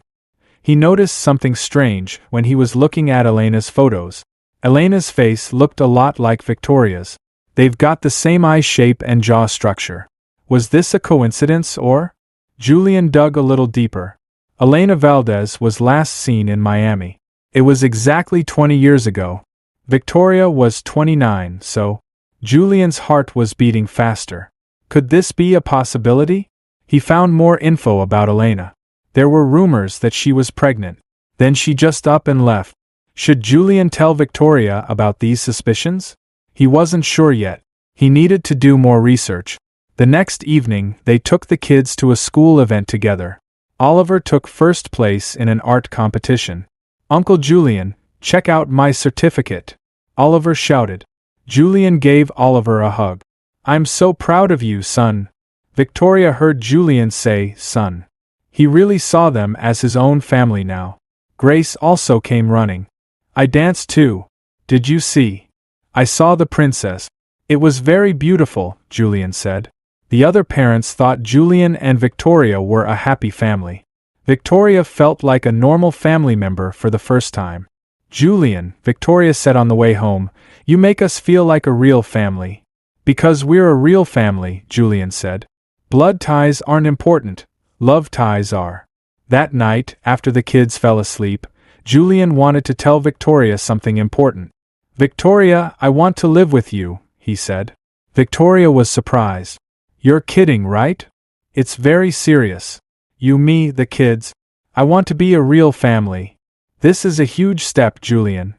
He noticed something strange when he was looking at Elena's photos. Elena's face looked a lot like Victoria's. They've got the same eye shape and jaw structure. Was this a coincidence or? Julian dug a little deeper. Elena Valdez was last seen in Miami. It was exactly 20 years ago. Victoria was 29, so Julian's heart was beating faster. Could this be a possibility? He found more info about Elena. There were rumors that she was pregnant. Then she just up and left. Should Julian tell Victoria about these suspicions? He wasn't sure yet. He needed to do more research. The next evening, they took the kids to a school event together. Oliver took first place in an art competition. "Uncle Julian, check out my certificate," Oliver shouted. Julian gave Oliver a hug. "I'm so proud of you, son." Victoria heard Julian say, son. He really saw them as his own family now. Grace also came running. "I danced too. Did you see? I saw the princess. It was very beautiful," Julian said. The other parents thought Julian and Victoria were a happy family. Victoria felt like a normal family member for the first time. "Julian," Victoria said on the way home, "you make us feel like a real family." "Because we're a real family," Julian said. "Blood ties aren't important, love ties are." That night, after the kids fell asleep, Julian wanted to tell Victoria something important. "Victoria, I want to live with you," he said. Victoria was surprised. "You're kidding, right? It's very serious. You, me, the kids. I want to be a real family." "This is a huge step, Julian."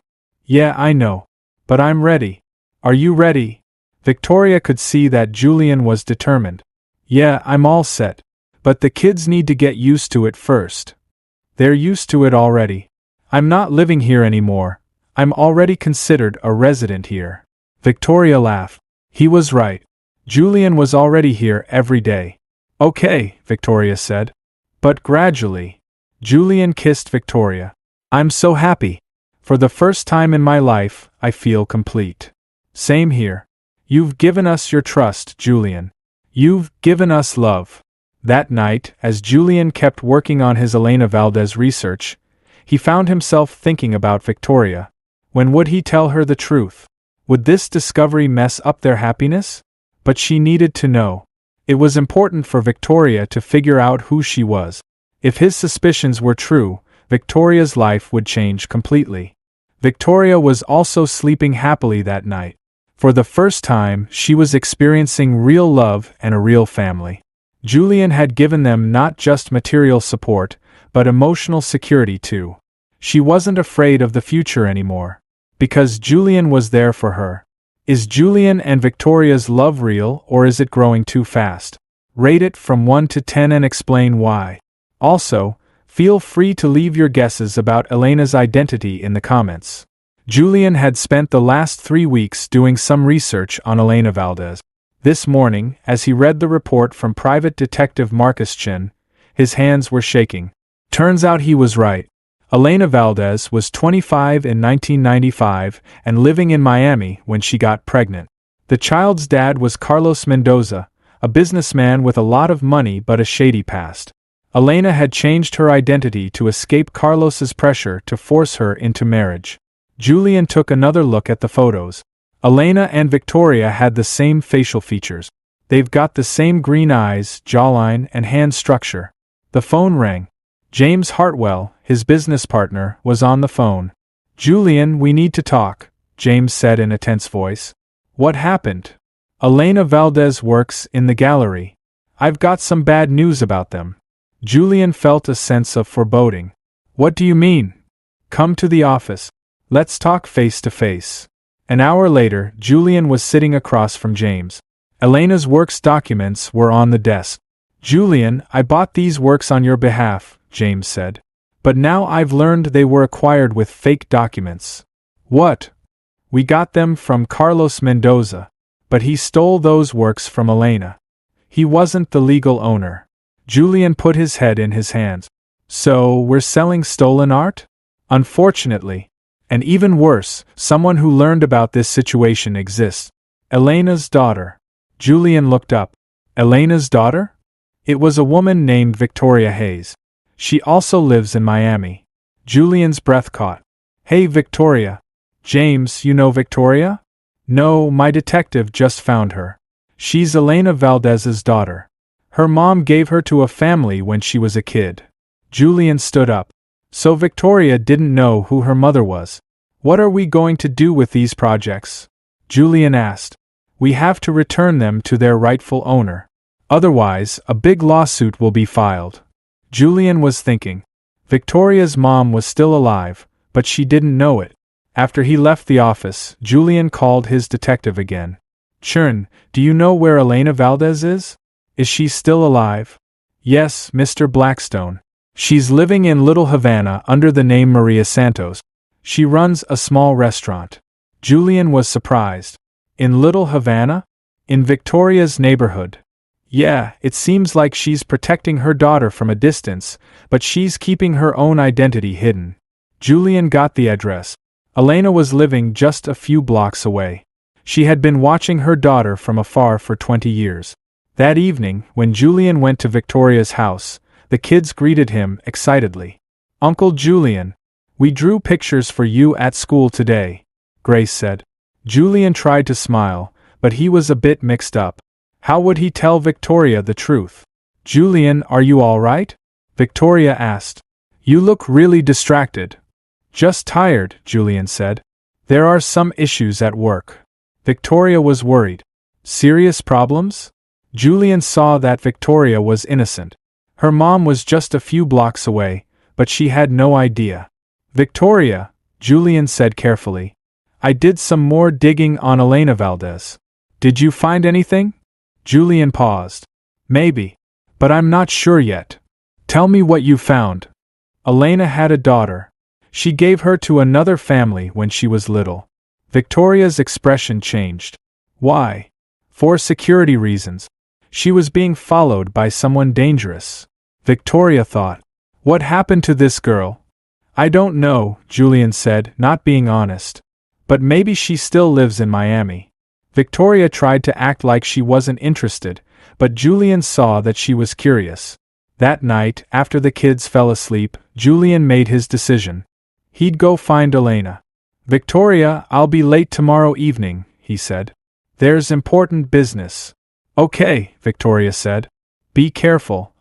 "Yeah, I know. But I'm ready." "Are you ready?" Victoria could see that Julian was determined. "Yeah, I'm all set. But the kids need to get used to it first." "They're used to it already. I'm not living here anymore. I'm already considered a resident here." Victoria laughed. He was right. Julian was already here every day. "Okay," Victoria said. "But gradually." Julian kissed Victoria. "I'm so happy. For the first time in my life, I feel complete." "Same here. You've given us your trust, Julian. You've given us love." That night, as Julian kept working on his Elena Valdez research, he found himself thinking about Victoria. When would he tell her the truth? Would this discovery mess up their happiness? But she needed to know. It was important for Victoria to figure out who she was. If his suspicions were true, Victoria's life would change completely. Victoria was also sleeping happily that night. For the first time, she was experiencing real love and a real family. Julian had given them not just material support, but emotional security too. She wasn't afraid of the future anymore. Because Julian was there for her. Is Julian and Victoria's love real, or is it growing too fast? Rate it from 1 to 10 and explain why. Also, feel free to leave your guesses about Elena's identity in the comments. Julian had spent the last 3 weeks doing some research on Elena Valdez. This morning, as he read the report from Private Detective Marcus Chin, his hands were shaking. Turns out he was right. Elena Valdez was 25 in 1995 and living in Miami when she got pregnant. The child's dad was Carlos Mendoza, a businessman with a lot of money but a shady past. Elena had changed her identity to escape Carlos's pressure to force her into marriage. Julian took another look at the photos. Elena and Victoria had the same facial features. They've got the same green eyes, jawline, and hand structure. The phone rang. James Hartwell, his business partner, was on the phone. "Julian, we need to talk," James said in a tense voice. "What happened?" "Elena Valdez works in the gallery. I've got some bad news about them." Julian felt a sense of foreboding. "What do you mean?" "Come to the office. Let's talk face to face." An hour later, Julian was sitting across from James. Elena's works documents were on the desk. "Julian, I bought these works on your behalf," James said. "But now I've learned they were acquired with fake documents." "What?" "We got them from Carlos Mendoza. But he stole those works from Elena. He wasn't the legal owner." Julian put his head in his hands. "So, we're selling stolen art?" "Unfortunately. And even worse, someone who learned about this situation exists. Elena's daughter." Julian looked up. "Elena's daughter?" "It was a woman named Victoria Hayes. She also lives in Miami." Julian's breath caught. "Hey, Victoria. James, you know Victoria?" No, my detective just found her. She's Elena Valdez's daughter. Her mom gave her to a family when she was a kid. Julian stood up. So Victoria didn't know who her mother was. What are we going to do with these projects? Julian asked. We have to return them to their rightful owner. Otherwise, a big lawsuit will be filed. Julian was thinking. Victoria's mom was still alive, but she didn't know it. After he left the office, Julian called his detective again. Churn, do you know where Elena Valdez is? Is she still alive? Yes, Mr. Blackstone. She's living in Little Havana under the name Maria Santos. She runs a small restaurant. Julian was surprised. In Little Havana? In Victoria's neighborhood. Yeah, it seems like she's protecting her daughter from a distance, but she's keeping her own identity hidden. Julian got the address. Elena was living just a few blocks away. She had been watching her daughter from afar for 20 years. That evening, when Julian went to Victoria's house, the kids greeted him excitedly. Uncle Julian, we drew pictures for you at school today, Grace said. Julian tried to smile, but he was a bit mixed up. How would he tell Victoria the truth? Julian, are you all right? Victoria asked. You look really distracted. Just tired, Julian said. There are some issues at work. Victoria was worried. Serious problems? Julian saw that Victoria was innocent. Her mom was just a few blocks away, but she had no idea. Victoria, Julian said carefully. I did some more digging on Elena Valdez. Did you find anything? Julian paused. Maybe. But I'm not sure yet. Tell me what you found. Elena had a daughter. She gave her to another family when she was little. Victoria's expression changed. Why? For security reasons. She was being followed by someone dangerous. Victoria thought. What happened to this girl? I don't know, Julian said, not being honest. But maybe she still lives in Miami. Victoria tried to act like she wasn't interested, but Julian saw that she was curious. That night, after the kids fell asleep, Julian made his decision. He'd go find Elena. Victoria, I'll be late tomorrow evening, he said. There's important business. Okay, Victoria said. Be careful.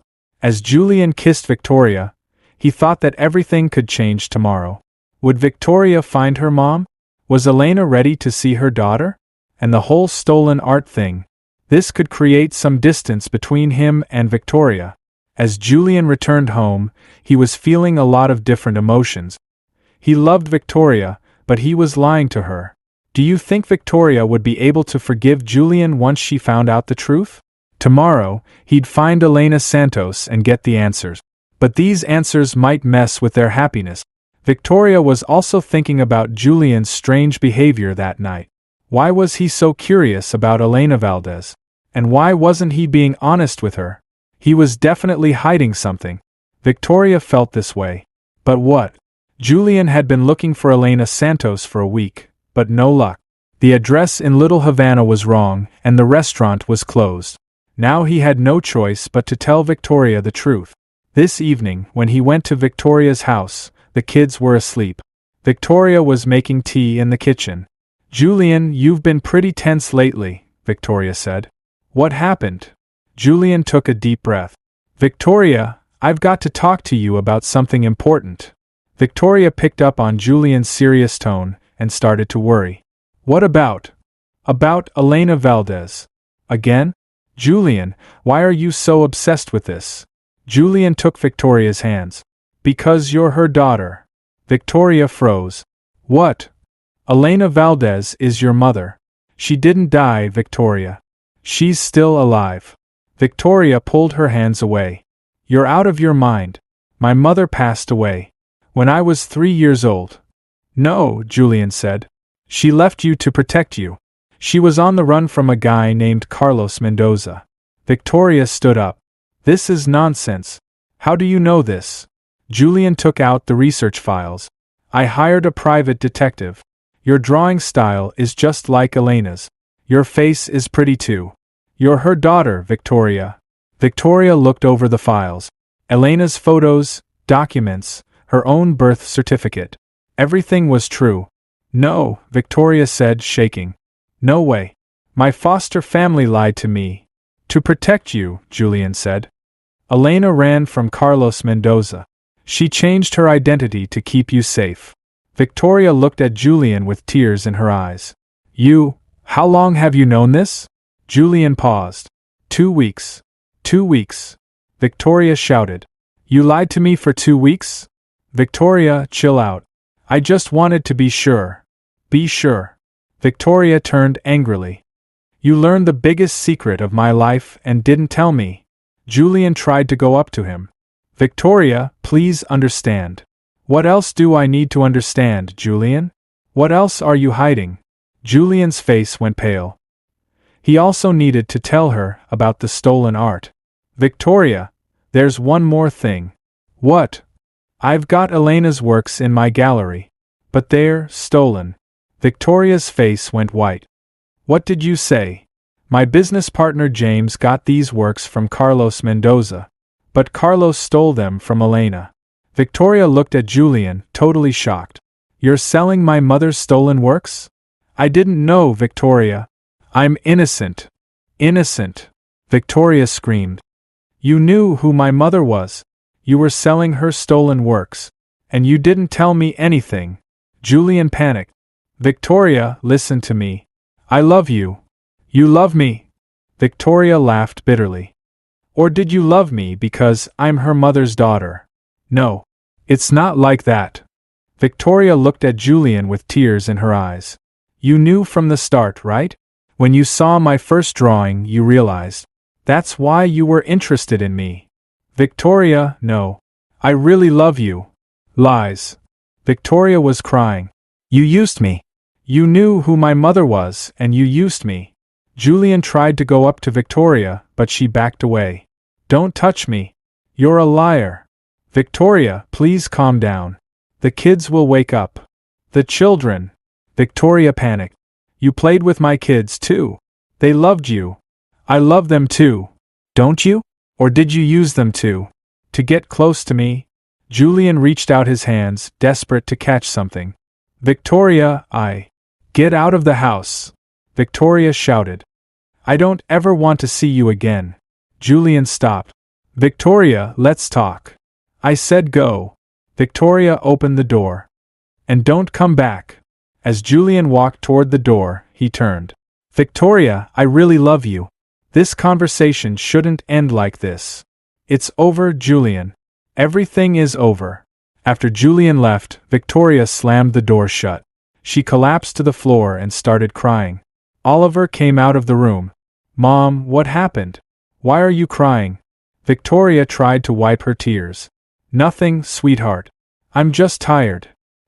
As Julian kissed Victoria, he thought that everything could change tomorrow. Would Victoria find her mom? Was Elena ready to see her daughter? And the whole stolen art thing. This could create some distance between him and Victoria. As Julian returned home, he was feeling a lot of different emotions. He loved Victoria, but he was lying to her. Do you think Victoria would be able to forgive Julian once she found out the truth? Tomorrow, he'd find Elena Santos and get the answers. But these answers might mess with their happiness. Victoria was also thinking about Julian's strange behavior that night. Why was he so curious about Elena Valdez? And why wasn't he being honest with her? He was definitely hiding something. Victoria felt this way. But what? Julian had been looking for Elena Santos for a week, but no luck. The address in Little Havana was wrong, and the restaurant was closed. Now he had no choice but to tell Victoria the truth. This evening, when he went to Victoria's house, the kids were asleep. Victoria was making tea in the kitchen. Julian, you've been pretty tense lately, Victoria said. What happened? Julian took a deep breath. Victoria, I've got to talk to you about something important. Victoria picked up on Julian's serious tone and started to worry. What about? About Elena Valdez. Again? Julian, why are you so obsessed with this? Julian took Victoria's hands. Because you're her daughter. Victoria froze. What? Elena Valdez is your mother. She didn't die, Victoria. She's still alive. Victoria pulled her hands away. You're out of your mind. My mother passed away when I was 3 years old. No, Julian said. She left you to protect you. She was on the run from a guy named Carlos Mendoza. Victoria stood up. This is nonsense. How do you know this? Julian took out the research files. I hired a private detective. Your drawing style is just like Elena's. Your face is pretty too. You're her daughter, Victoria. Victoria looked over the files. Elena's photos, documents, her own birth certificate. Everything was true. No, Victoria said, shaking. No way. My foster family lied to me. To protect you, Julian said. Elena ran from Carlos Mendoza. She changed her identity to keep you safe. Victoria looked at Julian with tears in her eyes. How long have you known this? Julian paused. 2 weeks. 2 weeks. Victoria shouted. You lied to me for 2 weeks? Victoria, chill out. I just wanted to be sure. Be sure. Victoria turned angrily. You learned the biggest secret of my life and didn't tell me. Julian tried to go up to him. Victoria, please understand. What else do I need to understand, Julian? What else are you hiding? Julian's face went pale. He also needed to tell her about the stolen art. Victoria, there's one more thing. What? I've got Elena's works in my gallery. But they're stolen. Victoria's face went white. What did you say? My business partner James got these works from Carlos Mendoza. But Carlos stole them from Elena. Victoria looked at Julian, totally shocked. You're selling my mother's stolen works? I didn't know, Victoria. I'm innocent. Innocent. Victoria screamed. You knew who my mother was. You were selling her stolen works. And you didn't tell me anything. Julian panicked. Victoria, listen to me. I love you. You love me. Victoria laughed bitterly. Or did you love me because I'm her mother's daughter? No. It's not like that. Victoria looked at Julian with tears in her eyes. You knew from the start, right? When you saw my first drawing, you realized. That's why you were interested in me. Victoria, no. I really love you. Lies. Victoria was crying. You used me. You knew who my mother was, and you used me. Julian tried to go up to Victoria, but she backed away. Don't touch me. You're a liar. Victoria, please calm down. The kids will wake up. The children. Victoria panicked. You played with my kids too. They loved you. I love them too. Don't you? Or did you use them to get close to me? Julian reached out his hands, desperate to catch something. Victoria, Get out of the house. Victoria shouted. I don't ever want to see you again. Julian stopped. Victoria, let's talk. I said go. Victoria opened the door. And don't come back. As Julian walked toward the door, he turned. Victoria, I really love you. This conversation shouldn't end like this. It's over, Julian. Everything is over. After Julian left, Victoria slammed the door shut. She collapsed to the floor and started crying. Oliver came out of the room. Mom, what happened? Why are you crying? Victoria tried to wipe her tears. Nothing, sweetheart. I'm just tired.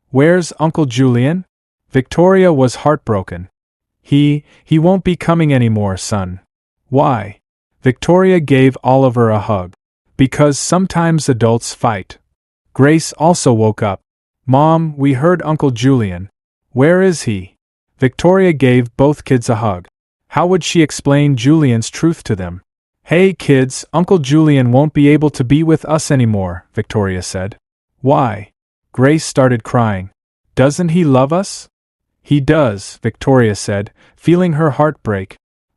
Where's Uncle Julian? Victoria was heartbroken. He won't be coming anymore, son. Why? Victoria gave Oliver a hug. Because sometimes adults fight. Grace also woke up. Mom, we heard Uncle Julian. Where is he? Victoria gave both kids a hug. How would she explain Julian's truth to them? Hey kids, Uncle Julian won't be able to be with us anymore, Victoria said. Why? Grace started crying. Doesn't he love us? He does, Victoria said, feeling her heart break.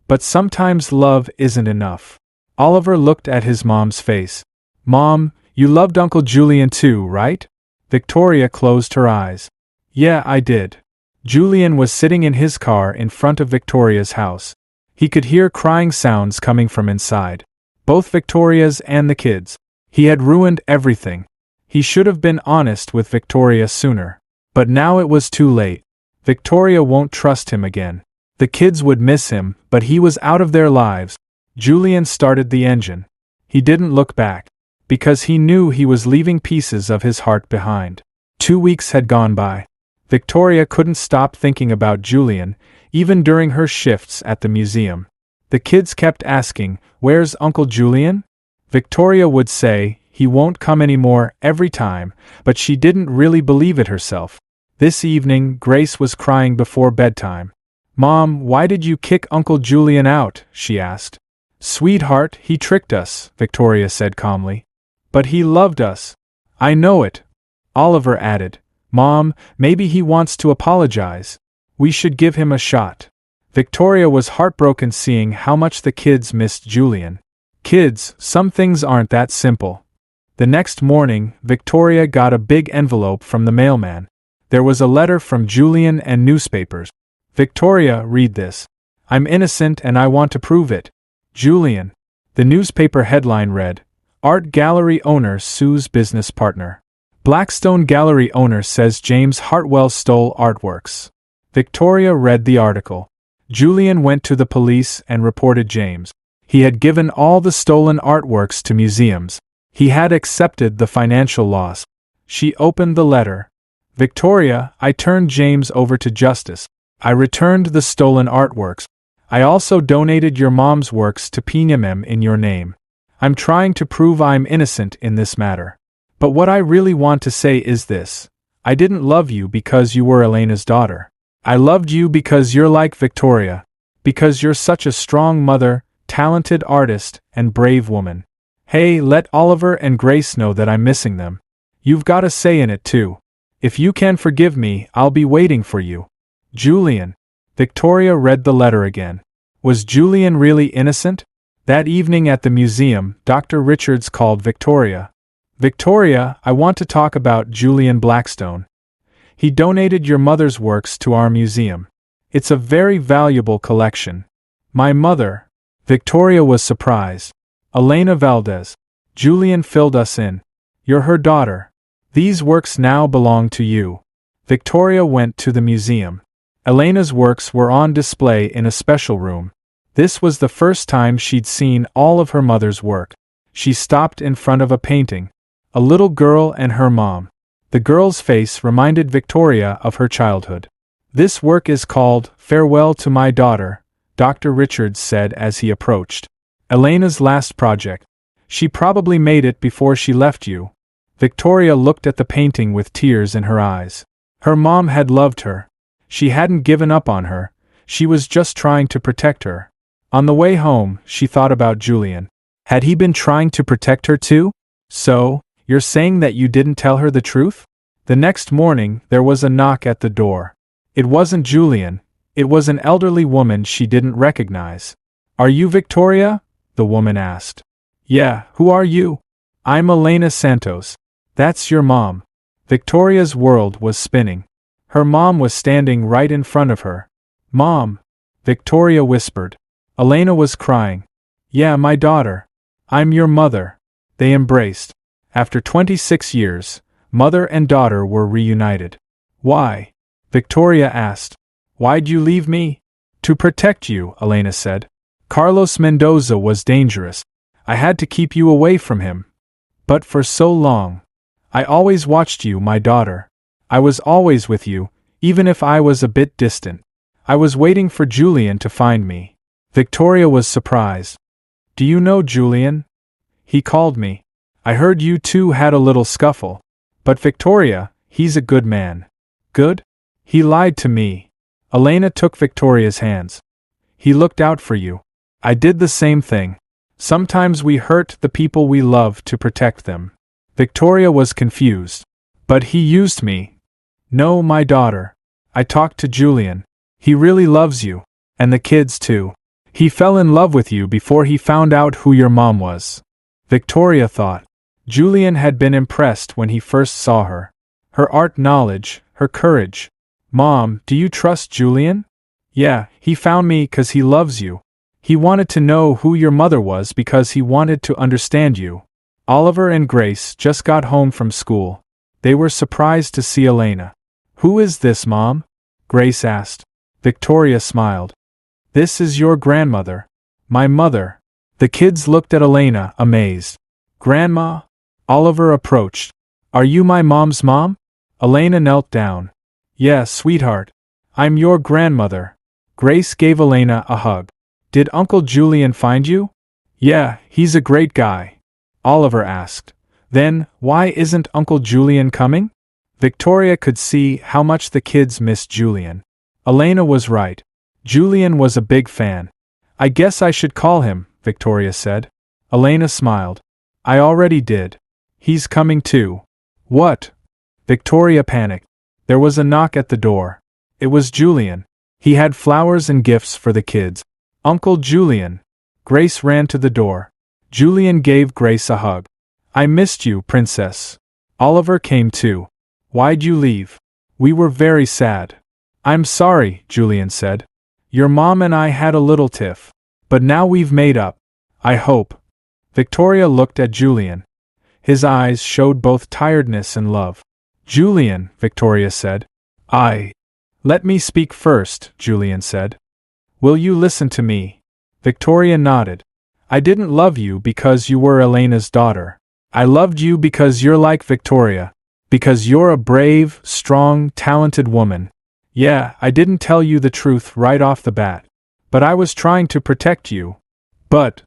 But sometimes love isn't enough. Oliver looked at his mom's face. Mom, you loved Uncle Julian too, right? Victoria closed her eyes. Yeah, I did. Julian was sitting in his car in front of Victoria's house. He could hear crying sounds coming from inside. Both Victoria's and the kids. He had ruined everything. He should have been honest with Victoria sooner. But now it was too late. Victoria won't trust him again. The kids would miss him, but he was out of their lives. Julian started the engine. He didn't look back. Because he knew he was leaving pieces of his heart behind. 2 weeks had gone by. Victoria couldn't stop thinking about Julian, even during her shifts at the museum. The kids kept asking, "Where's Uncle Julian?" Victoria would say, "He won't come anymore," every time, but she didn't really believe it herself. This evening, Grace was crying before bedtime. "Mom, why did you kick Uncle Julian out?" she asked. "Sweetheart, he tricked us," Victoria said calmly. "But he loved us." "I know it." Oliver added, "Mom, maybe he wants to apologize. We should give him a shot." Victoria was heartbroken seeing how much the kids missed Julian. Kids, some things aren't that simple. The next morning, Victoria got a big envelope from the mailman. There was a letter from Julian and newspapers. Victoria, read this. I'm innocent and I want to prove it. Julian. The newspaper headline read, Art Gallery Owner Sues Business Partner. Blackstone Gallery Owner says James Hartwell stole artworks. Victoria read the article. Julian went to the police and reported James. He had given all the stolen artworks to museums. He had accepted the financial loss. She opened the letter. Victoria, I turned James over to justice. I returned the stolen artworks. I also donated your mom's works to PNMM in your name. I'm trying to prove I'm innocent in this matter. But what I really want to say is this. I didn't love you because you were Elena's daughter. I loved you because you're like Victoria. Because you're such a strong mother, talented artist, and brave woman. Hey, let Oliver and Grace know that I'm missing them. You've got a say in it too. If you can forgive me, I'll be waiting for you. Julian. Victoria read the letter again. Was Julian really innocent? That evening at the museum, Dr. Richards called Victoria. Victoria, I want to talk about Julian Blackstone. He donated your mother's works to our museum. It's a very valuable collection. My mother. Victoria was surprised. Elena Valdez. Julian filled us in. You're her daughter. These works now belong to you. Victoria went to the museum. Elena's works were on display in a special room. This was the first time she'd seen all of her mother's work. She stopped in front of a painting. A little girl and her mom. The girl's face reminded Victoria of her childhood. This work is called Farewell to My Daughter, Dr. Richards said as he approached. Elena's last project. She probably made it before she left you. Victoria looked at the painting with tears in her eyes. Her mom had loved her. She hadn't given up on her. She was just trying to protect her. On the way home, she thought about Julian. Had he been trying to protect her too? So, you're saying that you didn't tell her the truth? The next morning, there was a knock at the door. It wasn't Julian. It was an elderly woman she didn't recognize. Are you Victoria? The woman asked. Yeah, who are you? I'm Elena Santos. That's your mom. Victoria's world was spinning. Her mom was standing right in front of her. Mom! Victoria whispered. Elena was crying. Yeah, my daughter. I'm your mother. They embraced. After 26 years, mother and daughter were reunited. Why? Victoria asked. Why'd you leave me? To protect you, Elena said. Carlos Mendoza was dangerous. I had to keep you away from him. But for so long. I always watched you, my daughter. I was always with you, even if I was a bit distant. I was waiting for Julian to find me. Victoria was surprised. Do you know Julian? He called me. I heard you two had a little scuffle. But Victoria, he's a good man. Good? He lied to me. Elena took Victoria's hands. He looked out for you. I did the same thing. Sometimes we hurt the people we love to protect them. Victoria was confused. But he used me. No, my daughter. I talked to Julian. He really loves you. And the kids too. He fell in love with you before he found out who your mom was. Victoria thought. Julian had been impressed when he first saw her. Her art knowledge, her courage. Mom, do you trust Julian? Yeah, he found me 'cause he loves you. He wanted to know who your mother was because he wanted to understand you. Oliver and Grace just got home from school. They were surprised to see Elena. Who is this, Mom? Grace asked. Victoria smiled. This is your grandmother. My mother. The kids looked at Elena, amazed. Grandma? Oliver approached. Are you my mom's mom? Elena knelt down. Yeah, sweetheart. I'm your grandmother. Grace gave Elena a hug. Did Uncle Julian find you? Yeah, he's a great guy. Oliver asked. Then, why isn't Uncle Julian coming? Victoria could see how much the kids missed Julian. Elena was right. Julian was a big fan. I guess I should call him, Victoria said. Elena smiled. I already did. He's coming too. What? Victoria panicked. There was a knock at the door. It was Julian. He had flowers and gifts for the kids. Uncle Julian. Grace ran to the door. Julian gave Grace a hug. I missed you, Princess. Oliver came too. Why'd you leave? We were very sad. I'm sorry, Julian said. Your mom and I had a little tiff. But now we've made up. I hope. Victoria looked at Julian. His eyes showed both tiredness and love. Julian, Victoria said. Let me speak first, Julian said. Will you listen to me? Victoria nodded. I didn't love you because you were Elena's daughter. I loved you because you're like Victoria. Because you're a brave, strong, talented woman. Yeah, I didn't tell you the truth right off the bat. But I was trying to protect you. But,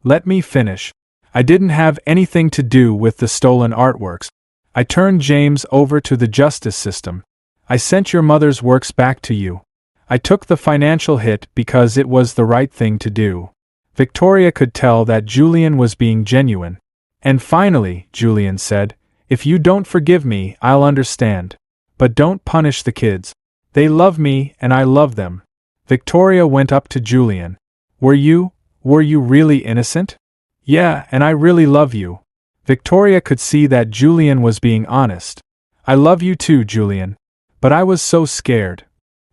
let me finish. I didn't have anything to do with the stolen artworks. I turned James over to the justice system. I sent your mother's works back to you. I took the financial hit because it was the right thing to do. Victoria could tell that Julian was being genuine. And finally, Julian said, if you don't forgive me, I'll understand. But don't punish the kids. They love me and I love them. Victoria went up to Julian. Were you really innocent? Yeah, and I really love you. Victoria could see that Julian was being honest. I love you too, Julian. But I was so scared.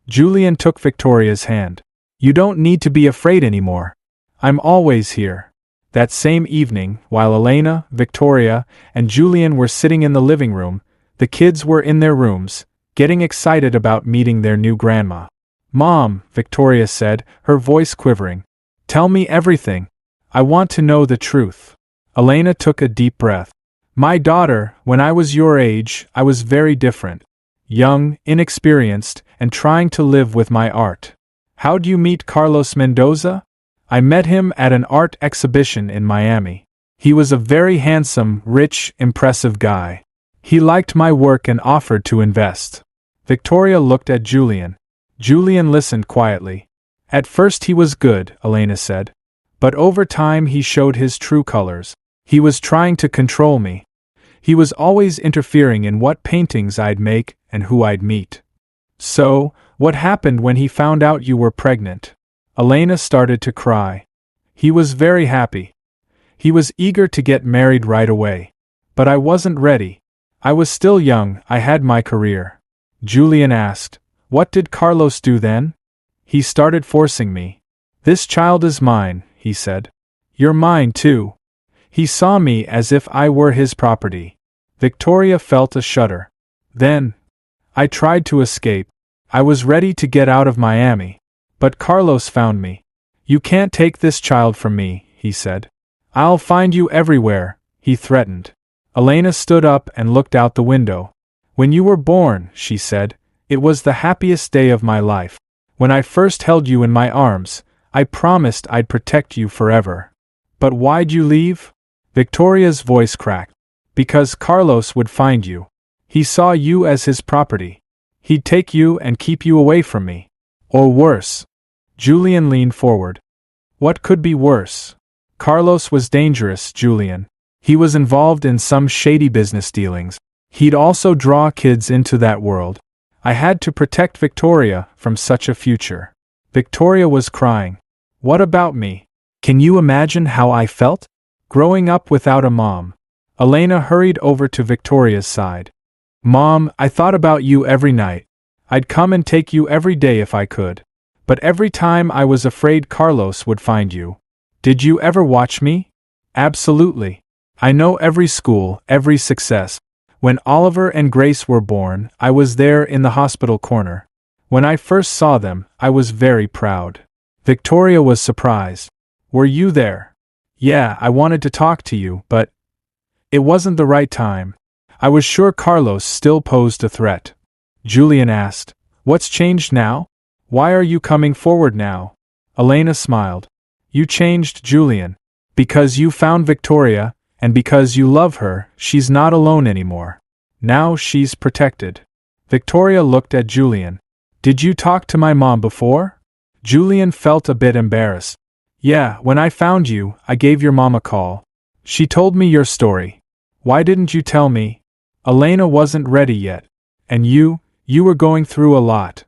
Julian took Victoria's hand. You don't need to be afraid anymore. I'm always here. That same evening, while Elena, Victoria, and Julian were sitting in the living room, the kids were in their rooms, getting excited about meeting their new grandma. Mom, Victoria said, her voice quivering. Tell me everything. I want to know the truth. Elena took a deep breath. My daughter, when I was your age, I was very different. Young, inexperienced, and trying to live with my art. How'd you meet Carlos Mendoza? I met him at an art exhibition in Miami. He was a very handsome, rich, impressive guy. He liked my work and offered to invest. Victoria looked at Julian. Julian listened quietly. At first he was good, Elena said. But over time he showed his true colors. He was trying to control me. He was always interfering in what paintings I'd make and who I'd meet. So, what happened when he found out you were pregnant? Elena started to cry. He was very happy. He was eager to get married right away. But I wasn't ready. I was still young, I had my career. Julian asked, what did Carlos do then? He started forcing me. This child is mine, he said. You're mine too. He saw me as if I were his property. Victoria felt a shudder. Then, I tried to escape. I was ready to get out of Miami. But Carlos found me. You can't take this child from me, he said. I'll find you everywhere, he threatened. Elena stood up and looked out the window. When you were born, she said, it was the happiest day of my life. When I first held you in my arms, I promised I'd protect you forever. But why'd you leave? Victoria's voice cracked. Because Carlos would find you. He saw you as his property. He'd take you and keep you away from me. Or worse. Julian leaned forward. What could be worse? Carlos was dangerous, Julian. He was involved in some shady business dealings. He'd also draw kids into that world. I had to protect Victoria from such a future. Victoria was crying. What about me? Can you imagine how I felt? Growing up without a mom. Elena hurried over to Victoria's side. Mom, I thought about you every night. I'd come and take you every day if I could. But every time I was afraid Carlos would find you. Did you ever watch me? Absolutely. I know every school, every success. When Oliver and Grace were born, I was there in the hospital corner. When I first saw them, I was very proud. Victoria was surprised. Were you there? Yeah, I wanted to talk to you, but it wasn't the right time. I was sure Carlos still posed a threat. Julian asked, what's changed now? Why are you coming forward now? Elena smiled. You changed, Julian. Because you found Victoria, and because you love her, she's not alone anymore. Now she's protected. Victoria looked at Julian. Did you talk to my mom before? Julian felt a bit embarrassed. Yeah, when I found you, I gave your mom a call. She told me your story. Why didn't you tell me? Elena wasn't ready yet. And you were going through a lot.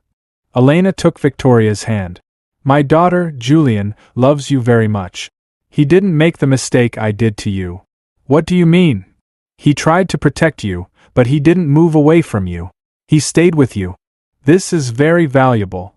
Elena took Victoria's hand. My daughter, Julian, loves you very much. He didn't make the mistake I did to you. What do you mean? He tried to protect you, but he didn't move away from you. He stayed with you. This is very valuable.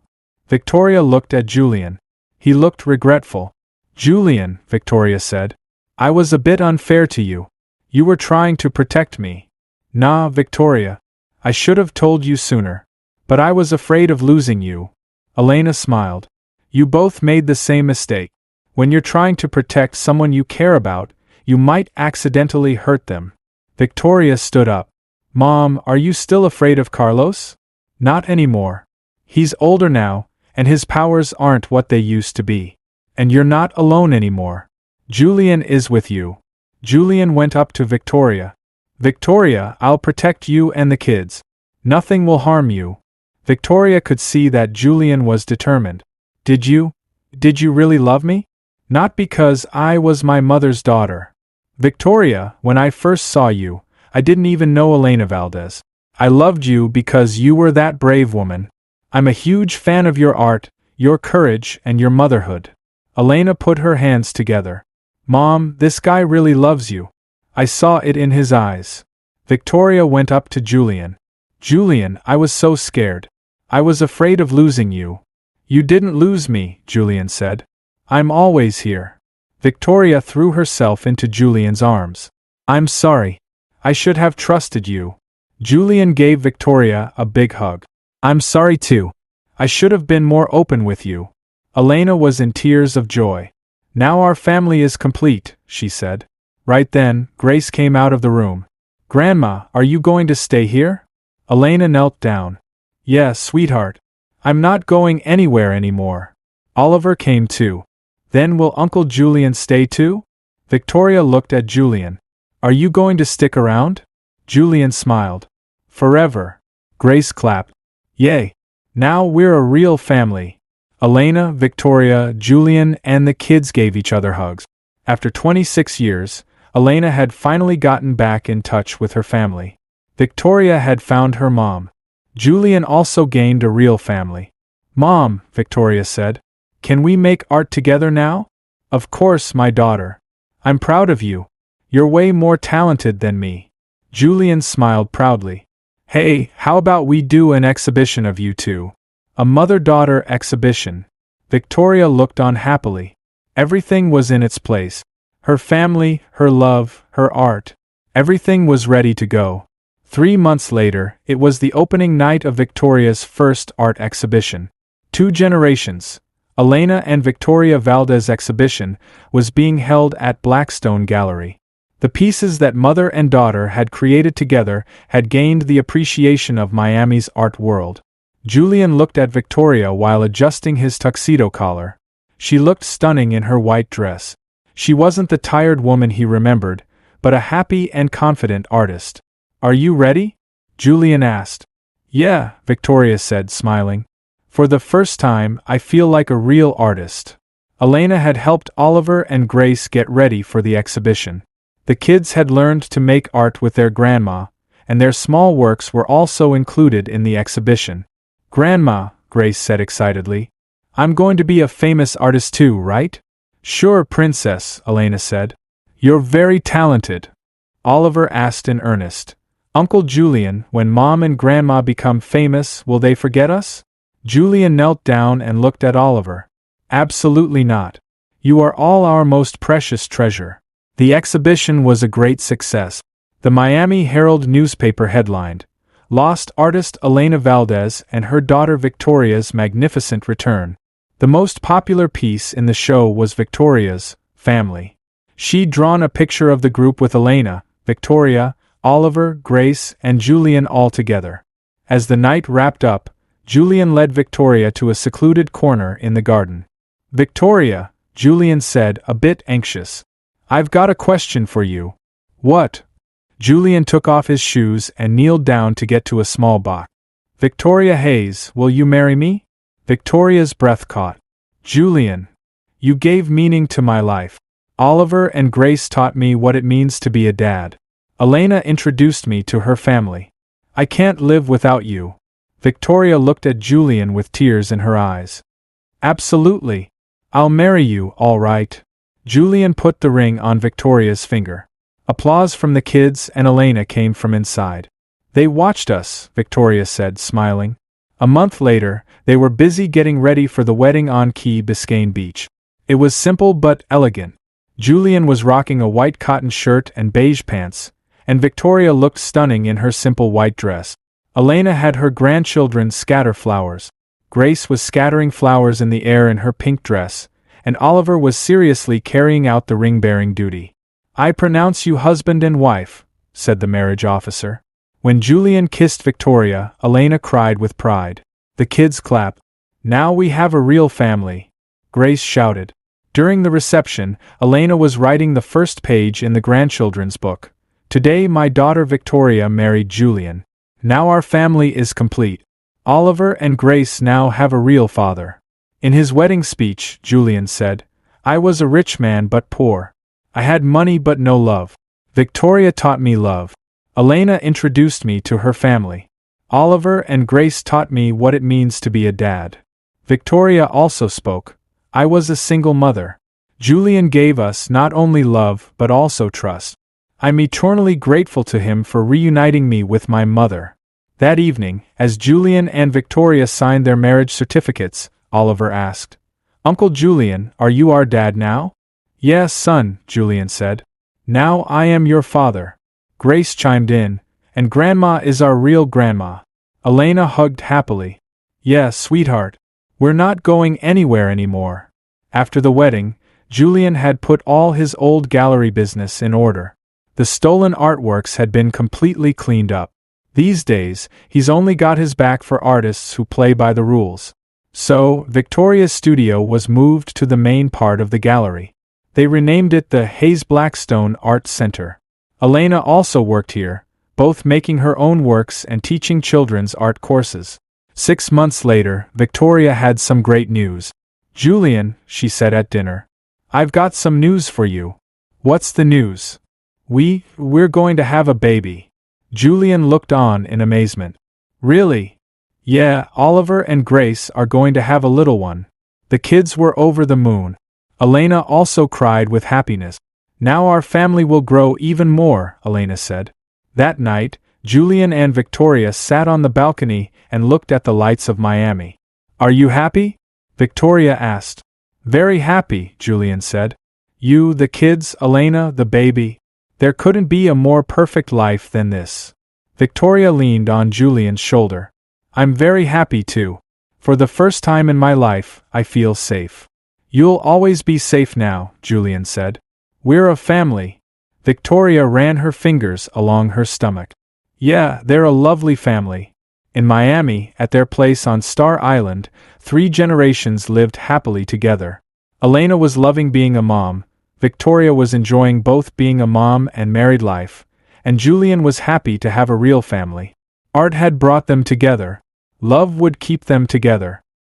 Victoria looked at Julian. He looked regretful. Julian, Victoria said, I was a bit unfair to you. You were trying to protect me. Nah, Victoria. I should have told you sooner. But I was afraid of losing you. Elena smiled. You both made the same mistake. When you're trying to protect someone you care about, you might accidentally hurt them. Victoria stood up. Mom, are you still afraid of Carlos? Not anymore. He's older now, and his powers aren't what they used to be. And you're not alone anymore. Julian is with you. Julian went up to Victoria. Victoria, I'll protect you and the kids. Nothing will harm you. Victoria could see that Julian was determined. Did you really love me? Not because I was my mother's daughter. Victoria, when I first saw you, I didn't even know Elena Valdez. I loved you because you were that brave woman. I'm a huge fan of your art, your courage, and your motherhood. Elena put her hands together. Mom, this guy really loves you. I saw it in his eyes. Victoria went up to Julian. Julian, I was so scared. I was afraid of losing you. You didn't lose me, Julian said. I'm always here. Victoria threw herself into Julian's arms. I'm sorry. I should have trusted you. Julian gave Victoria a big hug. I'm sorry too. I should have been more open with you. Elena was in tears of joy. Now our family is complete, she said. Right then, Grace came out of the room. Grandma, are you going to stay here? Elena knelt down. Yes, sweetheart. I'm not going anywhere anymore. Oliver came too. Then will Uncle Julian stay too? Victoria looked at Julian. Are you going to stick around? Julian smiled. Forever. Grace clapped. Yay. Now we're a real family. Elena, Victoria, Julian, and the kids gave each other hugs. After 26 years, Elena had finally gotten back in touch with her family. Victoria had found her mom. Julian also gained a real family. Mom, Victoria said, can we make art together now? Of course, my daughter. I'm proud of you. You're way more talented than me. Julian smiled proudly. Hey, how about we do an exhibition of you two? A mother-daughter exhibition. Victoria looked on happily. Everything was in its place. Her family, her love, her art. Everything was ready to go. 3 months later, it was the opening night of Victoria's first art exhibition. 2 generations. Elena and Victoria Valdez exhibition was being held at Blackstone Gallery. The pieces that mother and daughter had created together had gained the appreciation of Miami's art world. Julian looked at Victoria while adjusting his tuxedo collar. She looked stunning in her white dress. She wasn't the tired woman he remembered, but a happy and confident artist. Are you ready? Julian asked. Yeah, Victoria said, smiling. For the first time, I feel like a real artist. Elena had helped Oliver and Grace get ready for the exhibition. The kids had learned to make art with their grandma, and their small works were also included in the exhibition. Grandma, Grace said excitedly, I'm going to be a famous artist too, right? Sure, Princess, Elena said. You're very talented. Oliver asked in earnest. Uncle Julian, when Mom and Grandma become famous, will they forget us? Julian knelt down and looked at Oliver. Absolutely not. You are all our most precious treasure. The exhibition was a great success. The Miami Herald newspaper headlined, Lost Artist Elena Valdez and her daughter Victoria's magnificent return. The most popular piece in the show was Victoria's family. She'd drawn a picture of the group with Elena, Victoria, Oliver, Grace, and Julian all together. As the night wrapped up, Julian led Victoria to a secluded corner in the garden. Victoria, Julian said, a bit anxious. I've got a question for you. What? Julian took off his shoes and kneeled down to get to a small box. Victoria Hayes, will you marry me? Victoria's breath caught. Julian. You gave meaning to my life. Oliver and Grace taught me what it means to be a dad. Elena introduced me to her family. I can't live without you. Victoria looked at Julian with tears in her eyes. Absolutely. I'll marry you, all right. Julian put the ring on Victoria's finger. Applause from the kids and Elena came from inside. They watched us, Victoria said, smiling. A month later, they were busy getting ready for the wedding on Key Biscayne Beach. It was simple but elegant. Julian was rocking a white cotton shirt and beige pants, and Victoria looked stunning in her simple white dress. Elena had her grandchildren scatter flowers. Grace was scattering flowers in the air in her pink dress, and Oliver was seriously carrying out the ring-bearing duty. I pronounce you husband and wife, said the marriage officer. When Julian kissed Victoria, Elena cried with pride. The kids clapped. Now we have a real family, Grace shouted. During the reception, Elena was writing the first page in the grandchildren's book. Today my daughter Victoria married Julian. Now our family is complete. Oliver and Grace now have a real father. In his wedding speech, Julian said, I was a rich man but poor. I had money but no love. Victoria taught me love. Elena introduced me to her family. Oliver and Grace taught me what it means to be a dad. Victoria also spoke. I was a single mother. Julian gave us not only love but also trust. I'm eternally grateful to him for reuniting me with my mother. That evening, as Julian and Victoria signed their marriage certificates, Oliver asked, Uncle Julian, are you our dad now? Yes, son, Julian said. Now I am your father. Grace chimed in, and Grandma is our real grandma. Elena hugged happily. Yes, sweetheart. We're not going anywhere anymore. After the wedding, Julian had put all his old gallery business in order. The stolen artworks had been completely cleaned up. These days, he's only got his back for artists who play by the rules. So, Victoria's studio was moved to the main part of the gallery. They renamed it the Hayes Blackstone Art Center. Elena also worked here, both making her own works and teaching children's art courses. 6 months later, Victoria had some great news. Julian, she said at dinner, I've got some news for you. What's the news? We're going to have a baby. Julian looked on in amazement. Really? Yeah, Oliver and Grace are going to have a little one. The kids were over the moon. Elena also cried with happiness. Now our family will grow even more, Elena said. That night, Julian and Victoria sat on the balcony and looked at the lights of Miami. Are you happy? Victoria asked. Very happy, Julian said. You, the kids, Elena, the baby. There couldn't be a more perfect life than this. Victoria leaned on Julian's shoulder. I'm very happy too. For the first time in my life, I feel safe. You'll always be safe now, Julian said. We're a family. Victoria ran her fingers along her stomach. Yeah, they're a lovely family. In Miami, at their place on Star Island, 3 generations lived happily together. Elena was loving being a mom, Victoria was enjoying both being a mom and married life, and Julian was happy to have a real family. Art had brought them together. Love would keep them together.